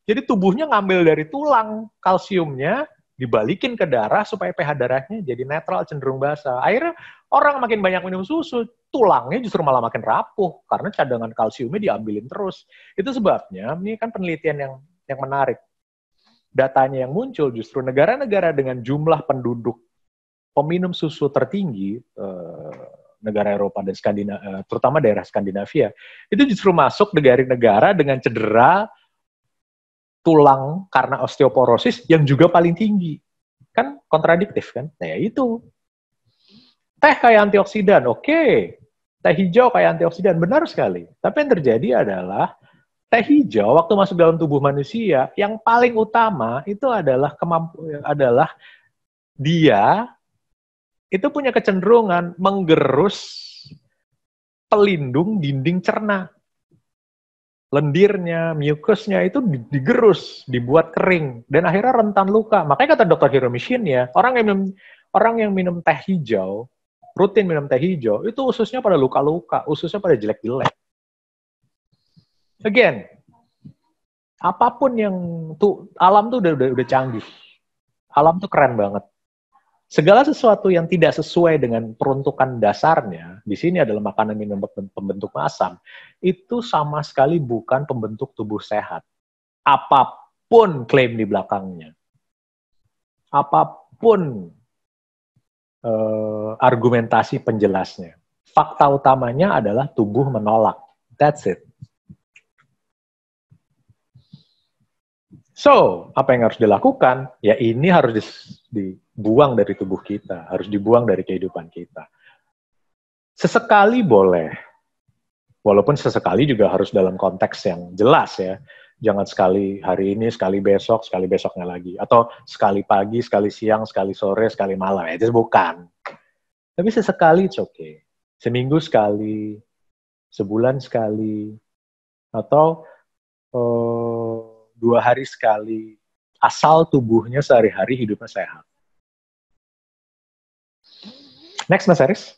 Jadi tubuhnya ngambil dari tulang kalsiumnya, dibalikin ke darah supaya pH darahnya jadi netral, cenderung basa. Akhirnya orang makin banyak minum susu, tulangnya justru malah makin rapuh karena cadangan kalsiumnya diambilin terus. Itu sebabnya, ini kan penelitian yang menarik. Datanya yang muncul justru negara-negara dengan jumlah penduduk peminum susu tertinggi, negara Eropa dan terutama daerah Skandinavia, itu justru masuk dari negara dengan cedera tulang karena osteoporosis yang juga paling tinggi. Kan kontradiktif kan? Nah ya itu. Teh kayak antioksidan, oke. Teh hijau kayak antioksidan, benar sekali. Tapi yang terjadi adalah teh hijau waktu masuk dalam tubuh manusia, yang paling utama itu adalah dia itu punya kecenderungan menggerus pelindung dinding cerna. Lendirnya, mukusnya itu digerus, dibuat kering, dan akhirnya rentan luka. Makanya kata Dr. Hiro Mishin orang yang minum teh hijau, rutin minum teh hijau, itu ususnya pada luka-luka, ususnya pada jelek-jelek. Again, apapun yang alam tuh udah canggih. Alam tuh keren banget. Segala sesuatu yang tidak sesuai dengan peruntukan dasarnya, di sini adalah makanan minuman pembentuk asam, itu sama sekali bukan pembentuk tubuh sehat. Apapun klaim di belakangnya. Apapun argumentasi penjelasnya. Fakta utamanya adalah tubuh menolak. That's it. So, apa yang harus dilakukan? Ya ini harus dibuang dari tubuh kita, harus dibuang dari kehidupan kita. Sesekali boleh, walaupun sesekali juga harus dalam konteks yang jelas ya. Jangan sekali hari ini, sekali besoknya lagi. Atau sekali pagi, sekali siang, sekali sore, sekali malam. Itu bukan. Tapi sesekali it's okay. Seminggu sekali, sebulan sekali, atau 2 hari sekali, asal tubuhnya sehari-hari hidupnya sehat. Next, Mas Aris.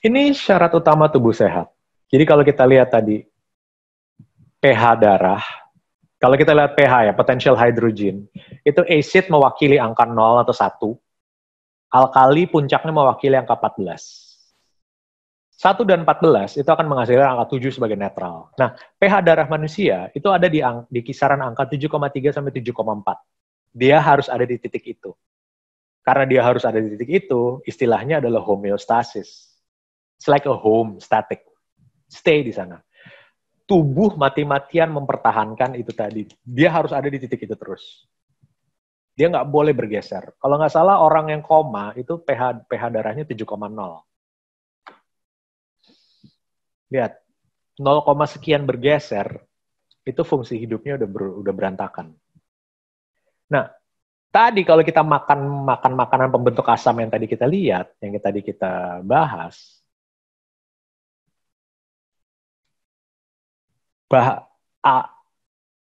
Ini syarat utama tubuh sehat. Jadi kalau kita lihat tadi, pH darah, kalau kita lihat pH ya, potential hydrogen, itu acid mewakili angka 0 atau 1, alkali puncaknya mewakili angka 14. 1 dan 14 itu akan menghasilkan angka 7 sebagai netral. Nah, pH darah manusia itu ada di kisaran angka 7,3 sampai 7,4. Dia harus ada di titik itu. Karena dia harus ada di titik itu, istilahnya adalah homeostasis. It's like a home, static. Stay di sana. Tubuh mati-matian mempertahankan itu tadi. Dia harus ada di titik itu terus. Dia nggak boleh bergeser. Kalau nggak salah orang yang koma itu pH darahnya 7,0. Lihat, 0, sekian bergeser, itu fungsi hidupnya udah berantakan. Nah, tadi kalau kita makan makanan pembentuk asam yang tadi kita lihat, yang tadi kita bahas,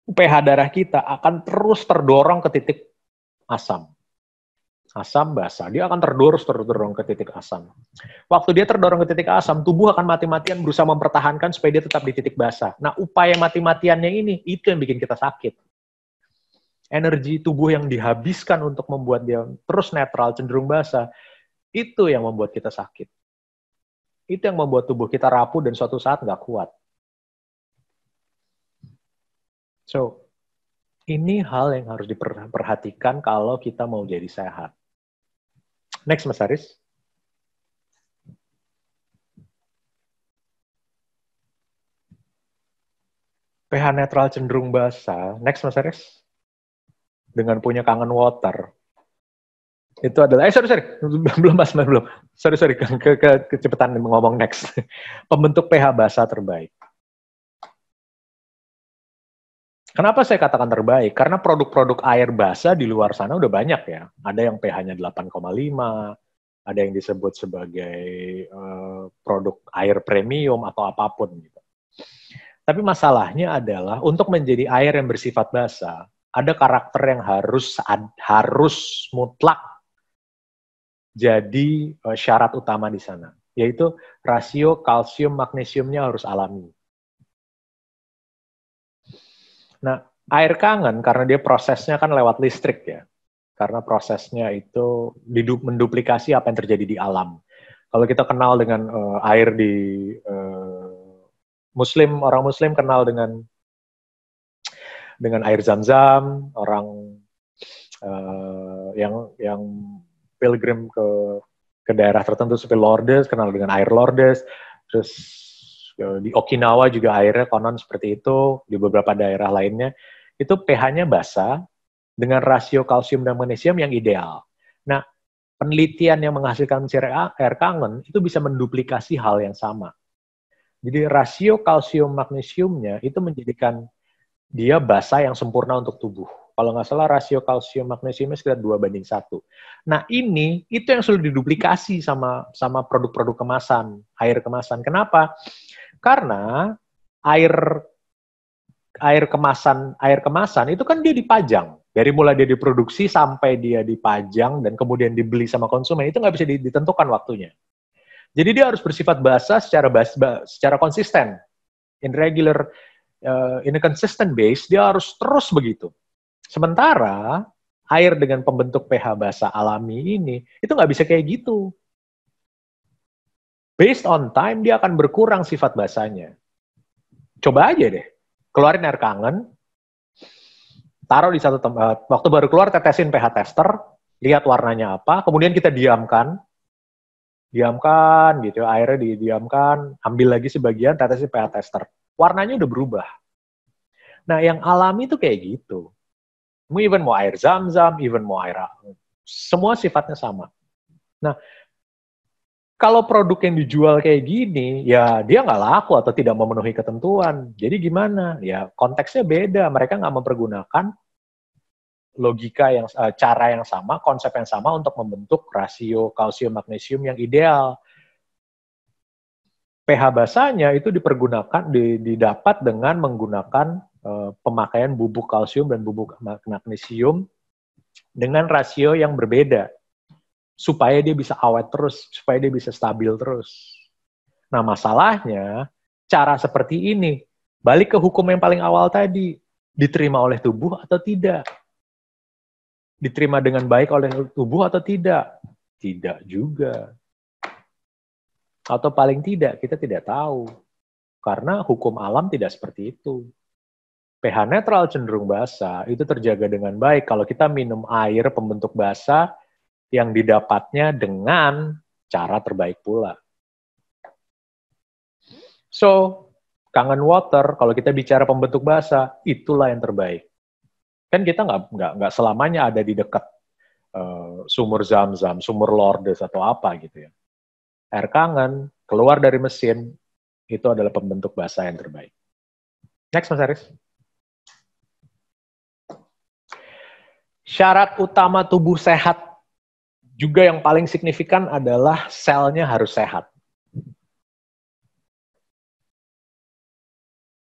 pH darah kita akan terus terdorong ke titik asam. Asam basa, dia akan terdorong ke titik asam. Waktu dia terdorong ke titik asam, tubuh akan mati-matian berusaha mempertahankan supaya dia tetap di titik basa. Nah, upaya mati-matiannya ini, itu yang bikin kita sakit. Energi tubuh yang dihabiskan untuk membuat dia terus netral, cenderung basa, itu yang membuat kita sakit. Itu yang membuat tubuh kita rapuh dan suatu saat nggak kuat. So, ini hal yang harus diperhatikan kalau kita mau jadi sehat. Next, Mas Haris. pH netral cenderung basa. Next, Mas Haris. Dengan punya kangen water. Itu adalah, sorry. Belum, Mas, belum. Sorry, kecepatan ngomong next. Pembentuk pH basa terbaik. Kenapa saya katakan terbaik? Karena produk-produk air basa di luar sana udah banyak ya. Ada yang pH-nya 8,5, ada yang disebut sebagai produk air premium atau apapun gitu. Tapi masalahnya adalah untuk menjadi air yang bersifat basa, ada karakter yang harus mutlak jadi syarat utama di sana, yaitu rasio kalsium magnesiumnya harus alami. Nah, air kangen karena dia prosesnya kan lewat listrik ya. Karena prosesnya itu menduplikasi apa yang terjadi di alam. Kalau kita kenal dengan air di orang Muslim kenal dengan air Zam-Zam, orang yang pilgrim ke daerah tertentu seperti Lourdes kenal dengan air Lourdes, terus di Okinawa juga airnya konon seperti itu, di beberapa daerah lainnya itu pH-nya basa dengan rasio kalsium dan magnesium yang ideal. Nah, penelitian yang menghasilkan air kangen itu bisa menduplikasi hal yang sama. Jadi rasio kalsium magnesiumnya itu menjadikan dia basa yang sempurna untuk tubuh. Kalau nggak salah rasio kalsium magnesiumnya sekitar 2:1. Nah, itu yang sudah diduplikasi sama produk-produk kemasan, air kemasan. Kenapa? Karena air kemasan itu kan dia dipajang. Dari mulai dia diproduksi sampai dia dipajang dan kemudian dibeli sama konsumen, itu nggak bisa ditentukan waktunya. Jadi dia harus bersifat basa secara konsisten. In a consistent base, dia harus terus begitu. Sementara air dengan pembentuk pH basa alami ini, itu nggak bisa kayak gitu. Based on time, dia akan berkurang sifat basanya. Coba aja deh, keluarin air kangen, taruh di satu tempat, waktu baru keluar tetesin pH tester, lihat warnanya apa, kemudian kita diamkan gitu, airnya didiamkan, ambil lagi sebagian, tetesin pH tester. Warnanya udah berubah. Nah, yang alami itu kayak gitu. Even mau air Zam-Zam, even mau air, semua sifatnya sama. Nah, kalau produk yang dijual kayak gini, ya dia nggak laku atau tidak memenuhi ketentuan. Jadi gimana? Ya konteksnya beda. Mereka nggak mempergunakan logika cara yang sama, konsep yang sama untuk membentuk rasio kalsium magnesium yang ideal. pH basanya itu didapat dengan menggunakan pemakaian bubuk kalsium dan bubuk magnesium dengan rasio yang berbeda. Supaya dia bisa awet terus, supaya dia bisa stabil terus. Nah, masalahnya, cara seperti ini, balik ke hukum yang paling awal tadi, diterima oleh tubuh atau tidak? Diterima dengan baik oleh tubuh atau tidak? Tidak juga. Atau paling tidak, kita tidak tahu. Karena hukum alam tidak seperti itu. pH netral cenderung basa, itu terjaga dengan baik kalau kita minum air pembentuk basa yang didapatnya dengan cara terbaik pula. So, kangen water, kalau kita bicara pembentuk basa, itulah yang terbaik. Kan kita nggak selamanya ada di dekat sumur Zam-Zam, sumur Lourdes atau apa gitu ya. Air kangen keluar dari mesin itu adalah pembentuk basa yang terbaik. Next, Mas Aris. Syarat utama tubuh sehat juga yang paling signifikan adalah selnya harus sehat.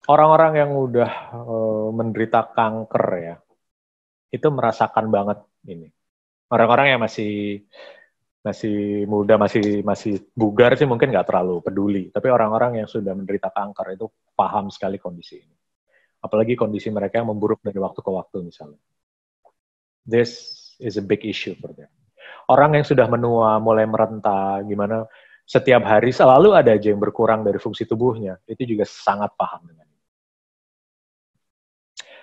Orang-orang yang udah menderita kanker ya, itu merasakan banget ini. Orang-orang yang masih muda, masih bugar sih mungkin nggak terlalu peduli. Tapi orang-orang yang sudah menderita kanker itu paham sekali kondisi ini. Apalagi kondisi mereka yang memburuk dari waktu ke waktu misalnya. This is a big issue for them. Orang yang sudah menua, mulai merenta, gimana setiap hari selalu ada aja yang berkurang dari fungsi tubuhnya, itu juga sangat paham dengan ini.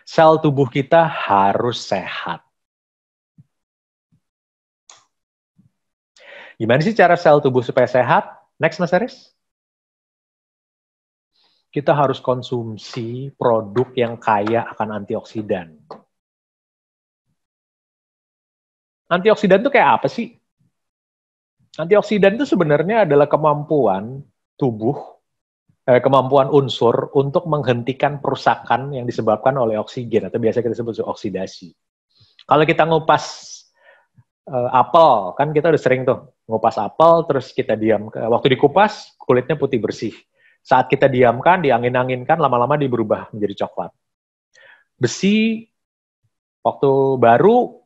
Sel tubuh kita harus sehat. Gimana sih cara sel tubuh supaya sehat? Next, Mas Aris. Kita harus konsumsi produk yang kaya akan antioksidan. Antioksidan itu kayak apa sih? Antioksidan itu sebenarnya adalah kemampuan tubuh, kemampuan unsur untuk menghentikan perusakan yang disebabkan oleh oksigen, atau biasa kita sebut oksidasi. Kalau kita ngupas apel, kan kita udah sering tuh ngupas apel, terus kita diam. Waktu dikupas, kulitnya putih bersih. Saat kita diamkan, diangin-anginkan, lama-lama dia berubah menjadi coklat. Besi, waktu baru,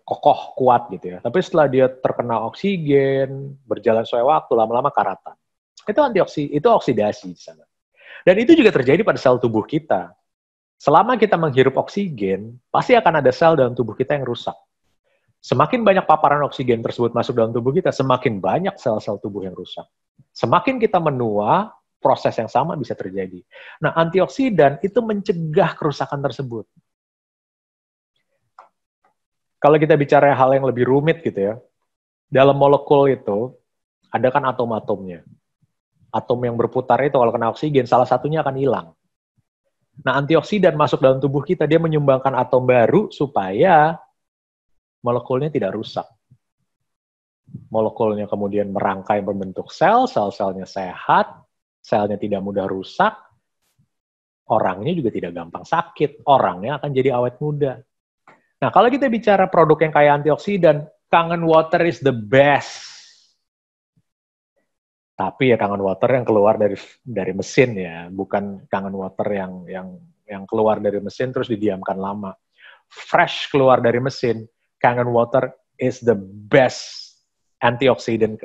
kokoh, kuat gitu ya. Tapi setelah dia terkena oksigen, berjalan sesuai waktu, lama-lama karatan. Itu oksidasi di sana. Dan itu juga terjadi pada sel tubuh kita. Selama kita menghirup oksigen, pasti akan ada sel dalam tubuh kita yang rusak. Semakin banyak paparan oksigen tersebut masuk dalam tubuh kita, semakin banyak sel-sel tubuh yang rusak. Semakin kita menua, proses yang sama bisa terjadi. Nah, antioksidan itu mencegah kerusakan tersebut. Kalau kita bicara hal yang lebih rumit gitu ya, dalam molekul itu ada kan atom-atomnya. Atom yang berputar itu kalau kena oksigen, salah satunya akan hilang. Nah, antioksidan masuk dalam tubuh kita, dia menyumbangkan atom baru supaya molekulnya tidak rusak. Molekulnya kemudian merangkai membentuk sel, sel-selnya sehat, selnya tidak mudah rusak, orangnya juga tidak gampang sakit, orangnya akan jadi awet muda. Nah, kalau kita bicara produk yang kaya antioksidan, Kangen Water is the best. Tapi ya Kangen Water yang keluar dari mesin ya, bukan Kangen Water yang keluar dari mesin terus didiamkan lama. Fresh keluar dari mesin, Kangen Water is the best antioxidant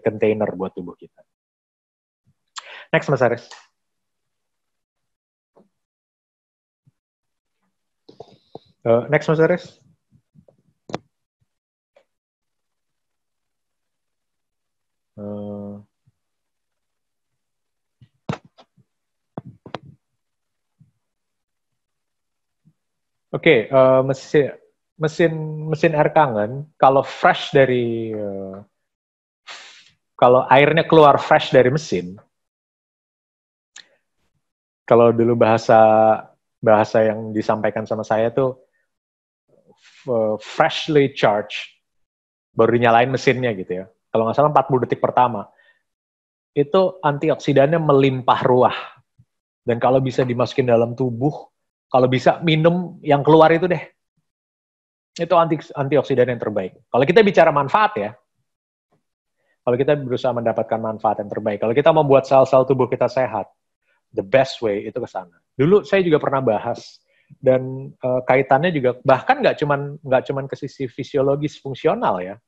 container buat tubuh kita. Next, Mas Aris. Next, Mas Aris. Oke, mesin air kangen kalau fresh dari kalau airnya keluar fresh dari mesin, kalau dulu bahasa yang disampaikan sama saya tuh freshly charged, baru dinyalain mesinnya gitu ya. Kalau nggak salah 40 detik pertama, itu antioksidannya melimpah ruah. Dan kalau bisa dimasukin dalam tubuh, kalau bisa minum yang keluar itu deh. Itu antioksidan yang terbaik. Kalau kita bicara manfaat ya, kalau kita berusaha mendapatkan manfaat yang terbaik, kalau kita membuat sel-sel tubuh kita sehat, the best way itu ke sana. Dulu saya juga pernah bahas, dan kaitannya juga bahkan nggak cuman ke sisi fisiologis fungsional ya.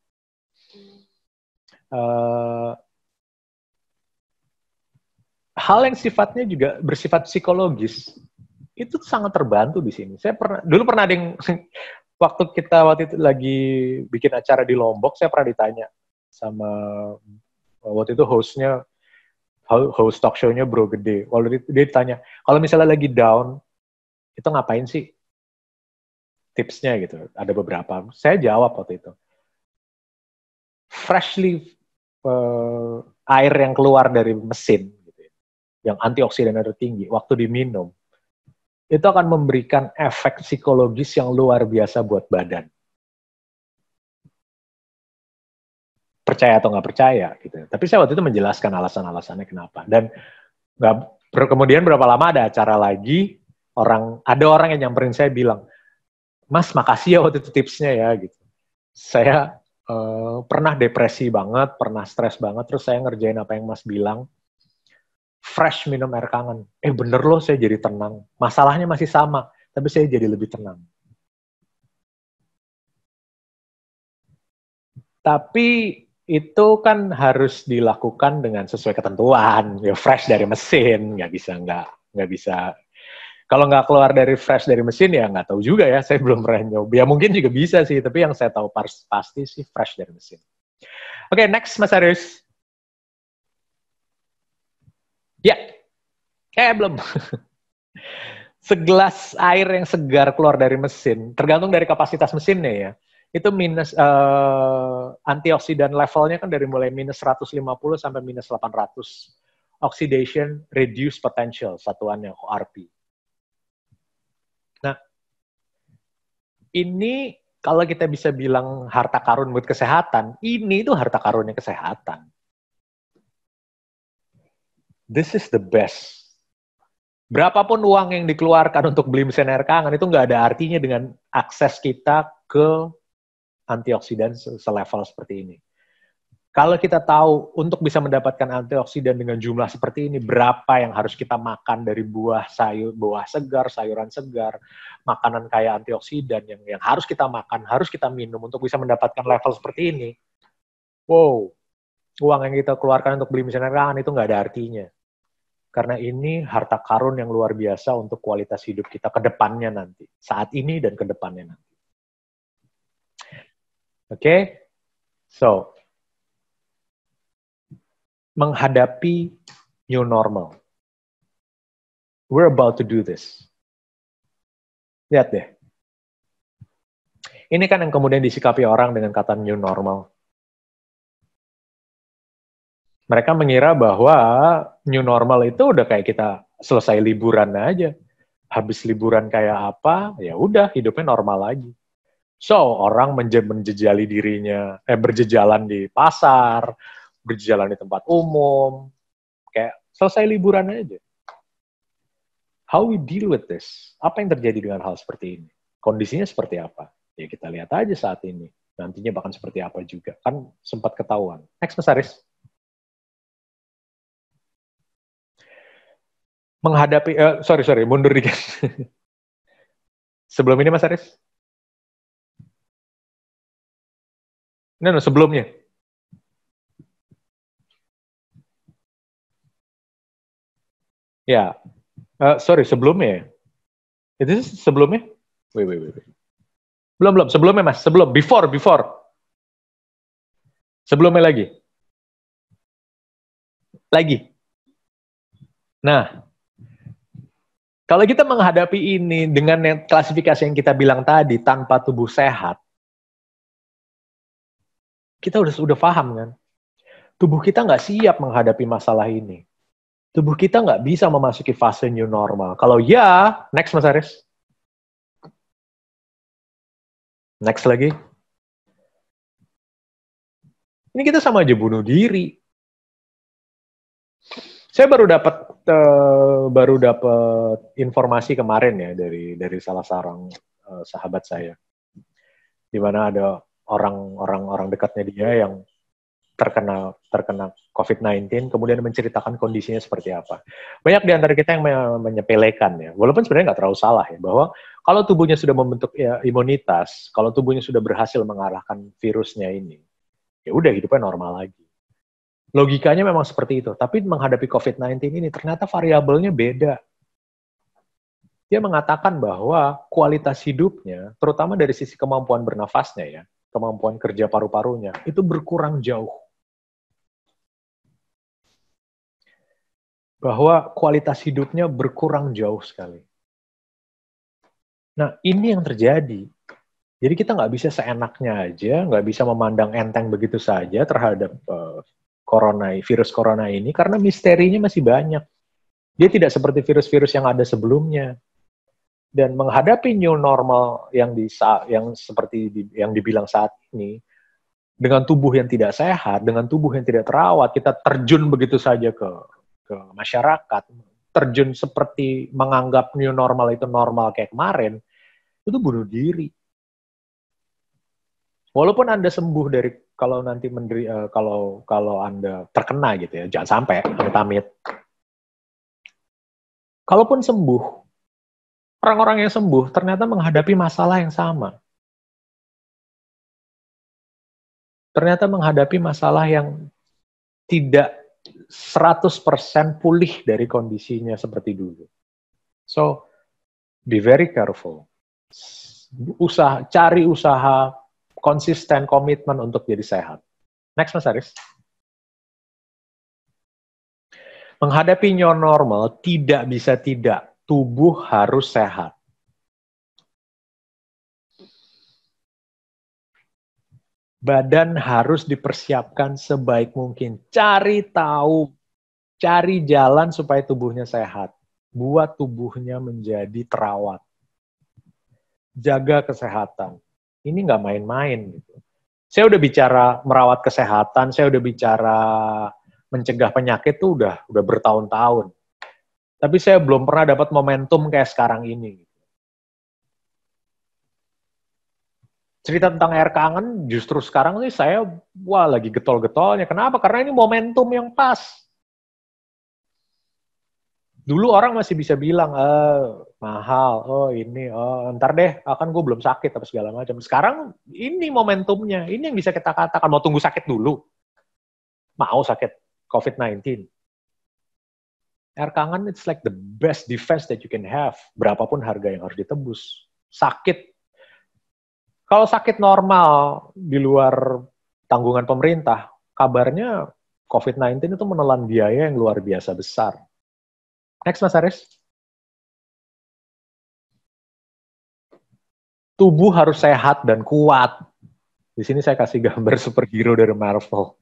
Hal yang sifatnya juga bersifat psikologis itu sangat terbantu di sini. Saya dulu pernah ada yang waktu itu lagi bikin acara di Lombok, saya pernah ditanya sama waktu itu host talk show-nya Bro Gede. Kalau dia ditanya, kalau misalnya lagi down, itu ngapain sih? Tipsnya gitu. Ada beberapa. Saya jawab waktu itu. Freshly air yang keluar dari mesin, gitu ya, yang antioksidannya tinggi, waktu diminum, itu akan memberikan efek psikologis yang luar biasa buat badan. Percaya atau nggak percaya gitu. Tapi saya waktu itu menjelaskan alasan-alasannya kenapa. Dan kemudian berapa lama ada acara lagi, ada orang yang nyamperin saya bilang, Mas makasih ya waktu itu tipsnya ya gitu. Saya pernah depresi banget, pernah stres banget, terus saya ngerjain apa yang Mas bilang, fresh minum air kangen. Bener loh, saya jadi tenang. Masalahnya masih sama, tapi saya jadi lebih tenang. Tapi itu kan harus dilakukan dengan sesuai ketentuan, ya fresh dari mesin, nggak bisa. Kalau nggak keluar dari fresh dari mesin ya nggak tahu juga ya, saya belum pernah nyoba. Ya mungkin juga bisa sih, tapi yang saya tahu pasti sih fresh dari mesin. Oke, next Mas Aris. Ya, belum. Segelas air yang segar keluar dari mesin, tergantung dari kapasitas mesinnya ya. Itu minus antioksidan levelnya kan dari mulai minus 150 sampai minus 800. Oxidation reduce potential, satuannya ORP. Nah, ini kalau kita bisa bilang harta karun buat kesehatan, ini itu harta karunnya kesehatan. This is the best. Berapapun uang yang dikeluarkan untuk beli mesin air kangen, itu nggak ada artinya dengan akses kita ke antioksidan selevel seperti ini. Kalau kita tahu untuk bisa mendapatkan antioksidan dengan jumlah seperti ini, berapa yang harus kita makan dari buah segar, sayuran segar, makanan kaya antioksidan yang harus kita makan, harus kita minum untuk bisa mendapatkan level seperti ini. Wow, uang yang kita keluarkan untuk beli mesin air kangen itu nggak ada artinya. Karena ini harta karun yang luar biasa untuk kualitas hidup kita ke depannya nanti. Saat ini dan ke depannya nanti. Oke? So, menghadapi new normal. We're about to do this. Lihat deh. Ini kan yang kemudian disikapi orang dengan kata new normal. Mereka mengira bahwa new normal itu udah kayak kita selesai liburan aja. Habis liburan kayak apa, ya udah hidupnya normal lagi. So, orang menjejali dirinya, berjejalan di pasar, berjalan di tempat umum, kayak selesai liburan aja. How we deal with this? Apa yang terjadi dengan hal seperti ini? Kondisinya seperti apa? Ya kita lihat aja saat ini. Nantinya bahkan seperti apa juga. Kan sempat ketahuan. Next, Mas Aris. Menghadapi, sorry, mundur dikit. Sebelum ini, Mas Aris? No, sebelumnya. Ya, sorry, sebelumnya. Itu sebelumnya? Wait. Belum, sebelumnya Mas, before. Sebelumnya lagi. Nah, kalau kita menghadapi ini dengan klasifikasi yang kita bilang tadi, tanpa tubuh sehat, kita udah paham kan? Tubuh kita nggak siap menghadapi masalah ini. Tubuh kita nggak bisa memasuki fase new normal. Kalau ya, next Mas Aris. Next lagi. Ini kita sama aja bunuh diri. Saya baru dapat informasi kemarin ya dari salah seorang sahabat saya, di mana ada orang dekatnya dia yang terkena COVID-19, kemudian menceritakan kondisinya seperti apa. Banyak di antara kita yang menyepelekan ya, walaupun sebenarnya nggak terlalu salah ya, bahwa kalau tubuhnya sudah membentuk imunitas, kalau tubuhnya sudah berhasil mengalahkan virusnya ini, ya udah hidupnya normal lagi. Logikanya memang seperti itu, tapi menghadapi COVID-19 ini ternyata variabelnya beda. Dia mengatakan bahwa kualitas hidupnya, terutama dari sisi kemampuan bernafasnya ya, kemampuan kerja paru-parunya, itu berkurang jauh. Bahwa kualitas hidupnya berkurang jauh sekali. Nah, ini yang terjadi. Jadi kita nggak bisa seenaknya aja, nggak bisa memandang enteng begitu saja terhadap virus corona ini, karena misterinya masih banyak. Dia tidak seperti virus-virus yang ada sebelumnya. Dan menghadapi new normal yang seperti yang dibilang saat ini, dengan tubuh yang tidak sehat, dengan tubuh yang tidak terawat, kita terjun begitu saja ke masyarakat, terjun seperti menganggap new normal itu normal kayak kemarin, itu bunuh diri. Walaupun Anda sembuh dari, kalau nanti kalau Anda terkena gitu ya, jangan sampai amit-amit. Kalaupun sembuh, orang-orang yang sembuh ternyata menghadapi masalah yang sama. Ternyata menghadapi masalah yang tidak 100% pulih dari kondisinya seperti dulu. So, be very careful. Cari usaha, konsisten, komitmen untuk jadi sehat. Next, Mas Aris. Menghadapi new normal tidak bisa tidak. Tubuh harus sehat. Badan harus dipersiapkan sebaik mungkin. Cari tahu, cari jalan supaya tubuhnya sehat. Buat tubuhnya menjadi terawat. Jaga kesehatan. Ini nggak main-main. Gitu. Saya udah bicara merawat kesehatan, saya udah bicara mencegah penyakit tuh udah bertahun-tahun. Tapi saya belum pernah dapat momentum kayak sekarang ini. Cerita tentang air kangen, justru sekarang nih saya, lagi getol-getolnya. Kenapa? Karena ini momentum yang pas. Dulu orang masih bisa bilang, mahal, ntar deh, kan gue belum sakit, apa segala macam. Sekarang ini momentumnya, ini yang bisa kita katakan. Mau tunggu sakit dulu? Mau sakit COVID-19? Air kangen, it's like the best defense that you can have. Berapapun harga yang harus ditebus. Sakit. Kalau sakit normal di luar tanggungan pemerintah, kabarnya COVID-19 itu menelan biaya yang luar biasa besar. Next, Mas Aris. Tubuh harus sehat dan kuat. Di sini saya kasih gambar superhero dari Marvel.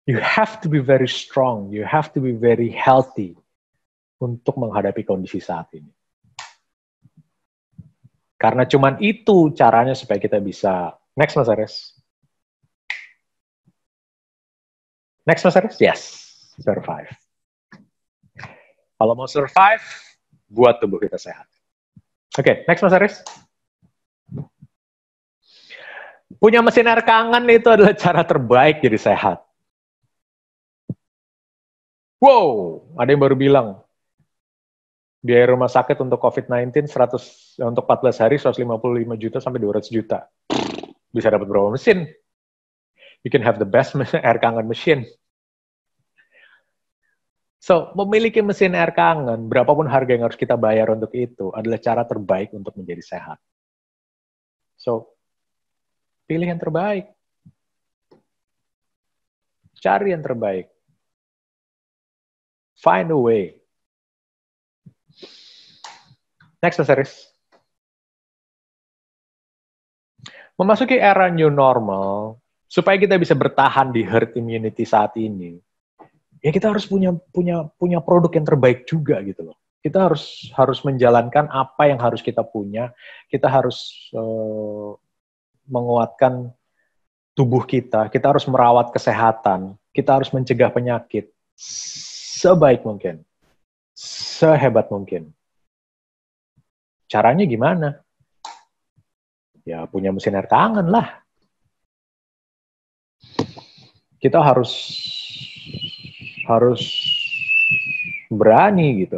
You have to be very strong, you have to be very healthy untuk menghadapi kondisi saat ini. Karena cuman itu caranya supaya kita bisa. Next, Mas Aris. Next, Mas Aris. Yes, survive. Kalau mau survive, buat tubuh kita sehat. Oke, next, Mas Aris. Punya mesin air kangen itu adalah cara terbaik jadi sehat. Wow, ada yang baru bilang, biaya rumah sakit untuk COVID-19 untuk 14 hari 155 juta sampai 200 juta. Bisa dapat berapa mesin? You can have the best air kangen machine. So, memiliki mesin air kangen, berapapun harga yang harus kita bayar untuk itu, adalah cara terbaik untuk menjadi sehat. So, pilih yang terbaik. Cari yang terbaik. Find a way. Next, Mas Aris. Memasuki era new normal, supaya kita bisa bertahan di herd immunity saat ini, ya kita harus punya produk yang terbaik juga gitu loh. Kita harus menjalankan apa yang harus kita punya. Kita harus menguatkan tubuh kita. Kita harus merawat kesehatan. Kita harus mencegah penyakit sebaik mungkin, sehebat mungkin. Caranya gimana? Ya punya mesin air kangen lah. Kita harus berani gitu,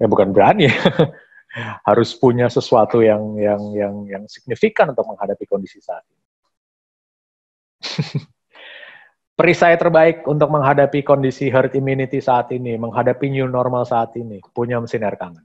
bukan berani, harus punya sesuatu yang signifikan untuk menghadapi kondisi saat ini. Perisai terbaik untuk menghadapi kondisi herd immunity saat ini, menghadapi new normal saat ini, punya mesin air kangen.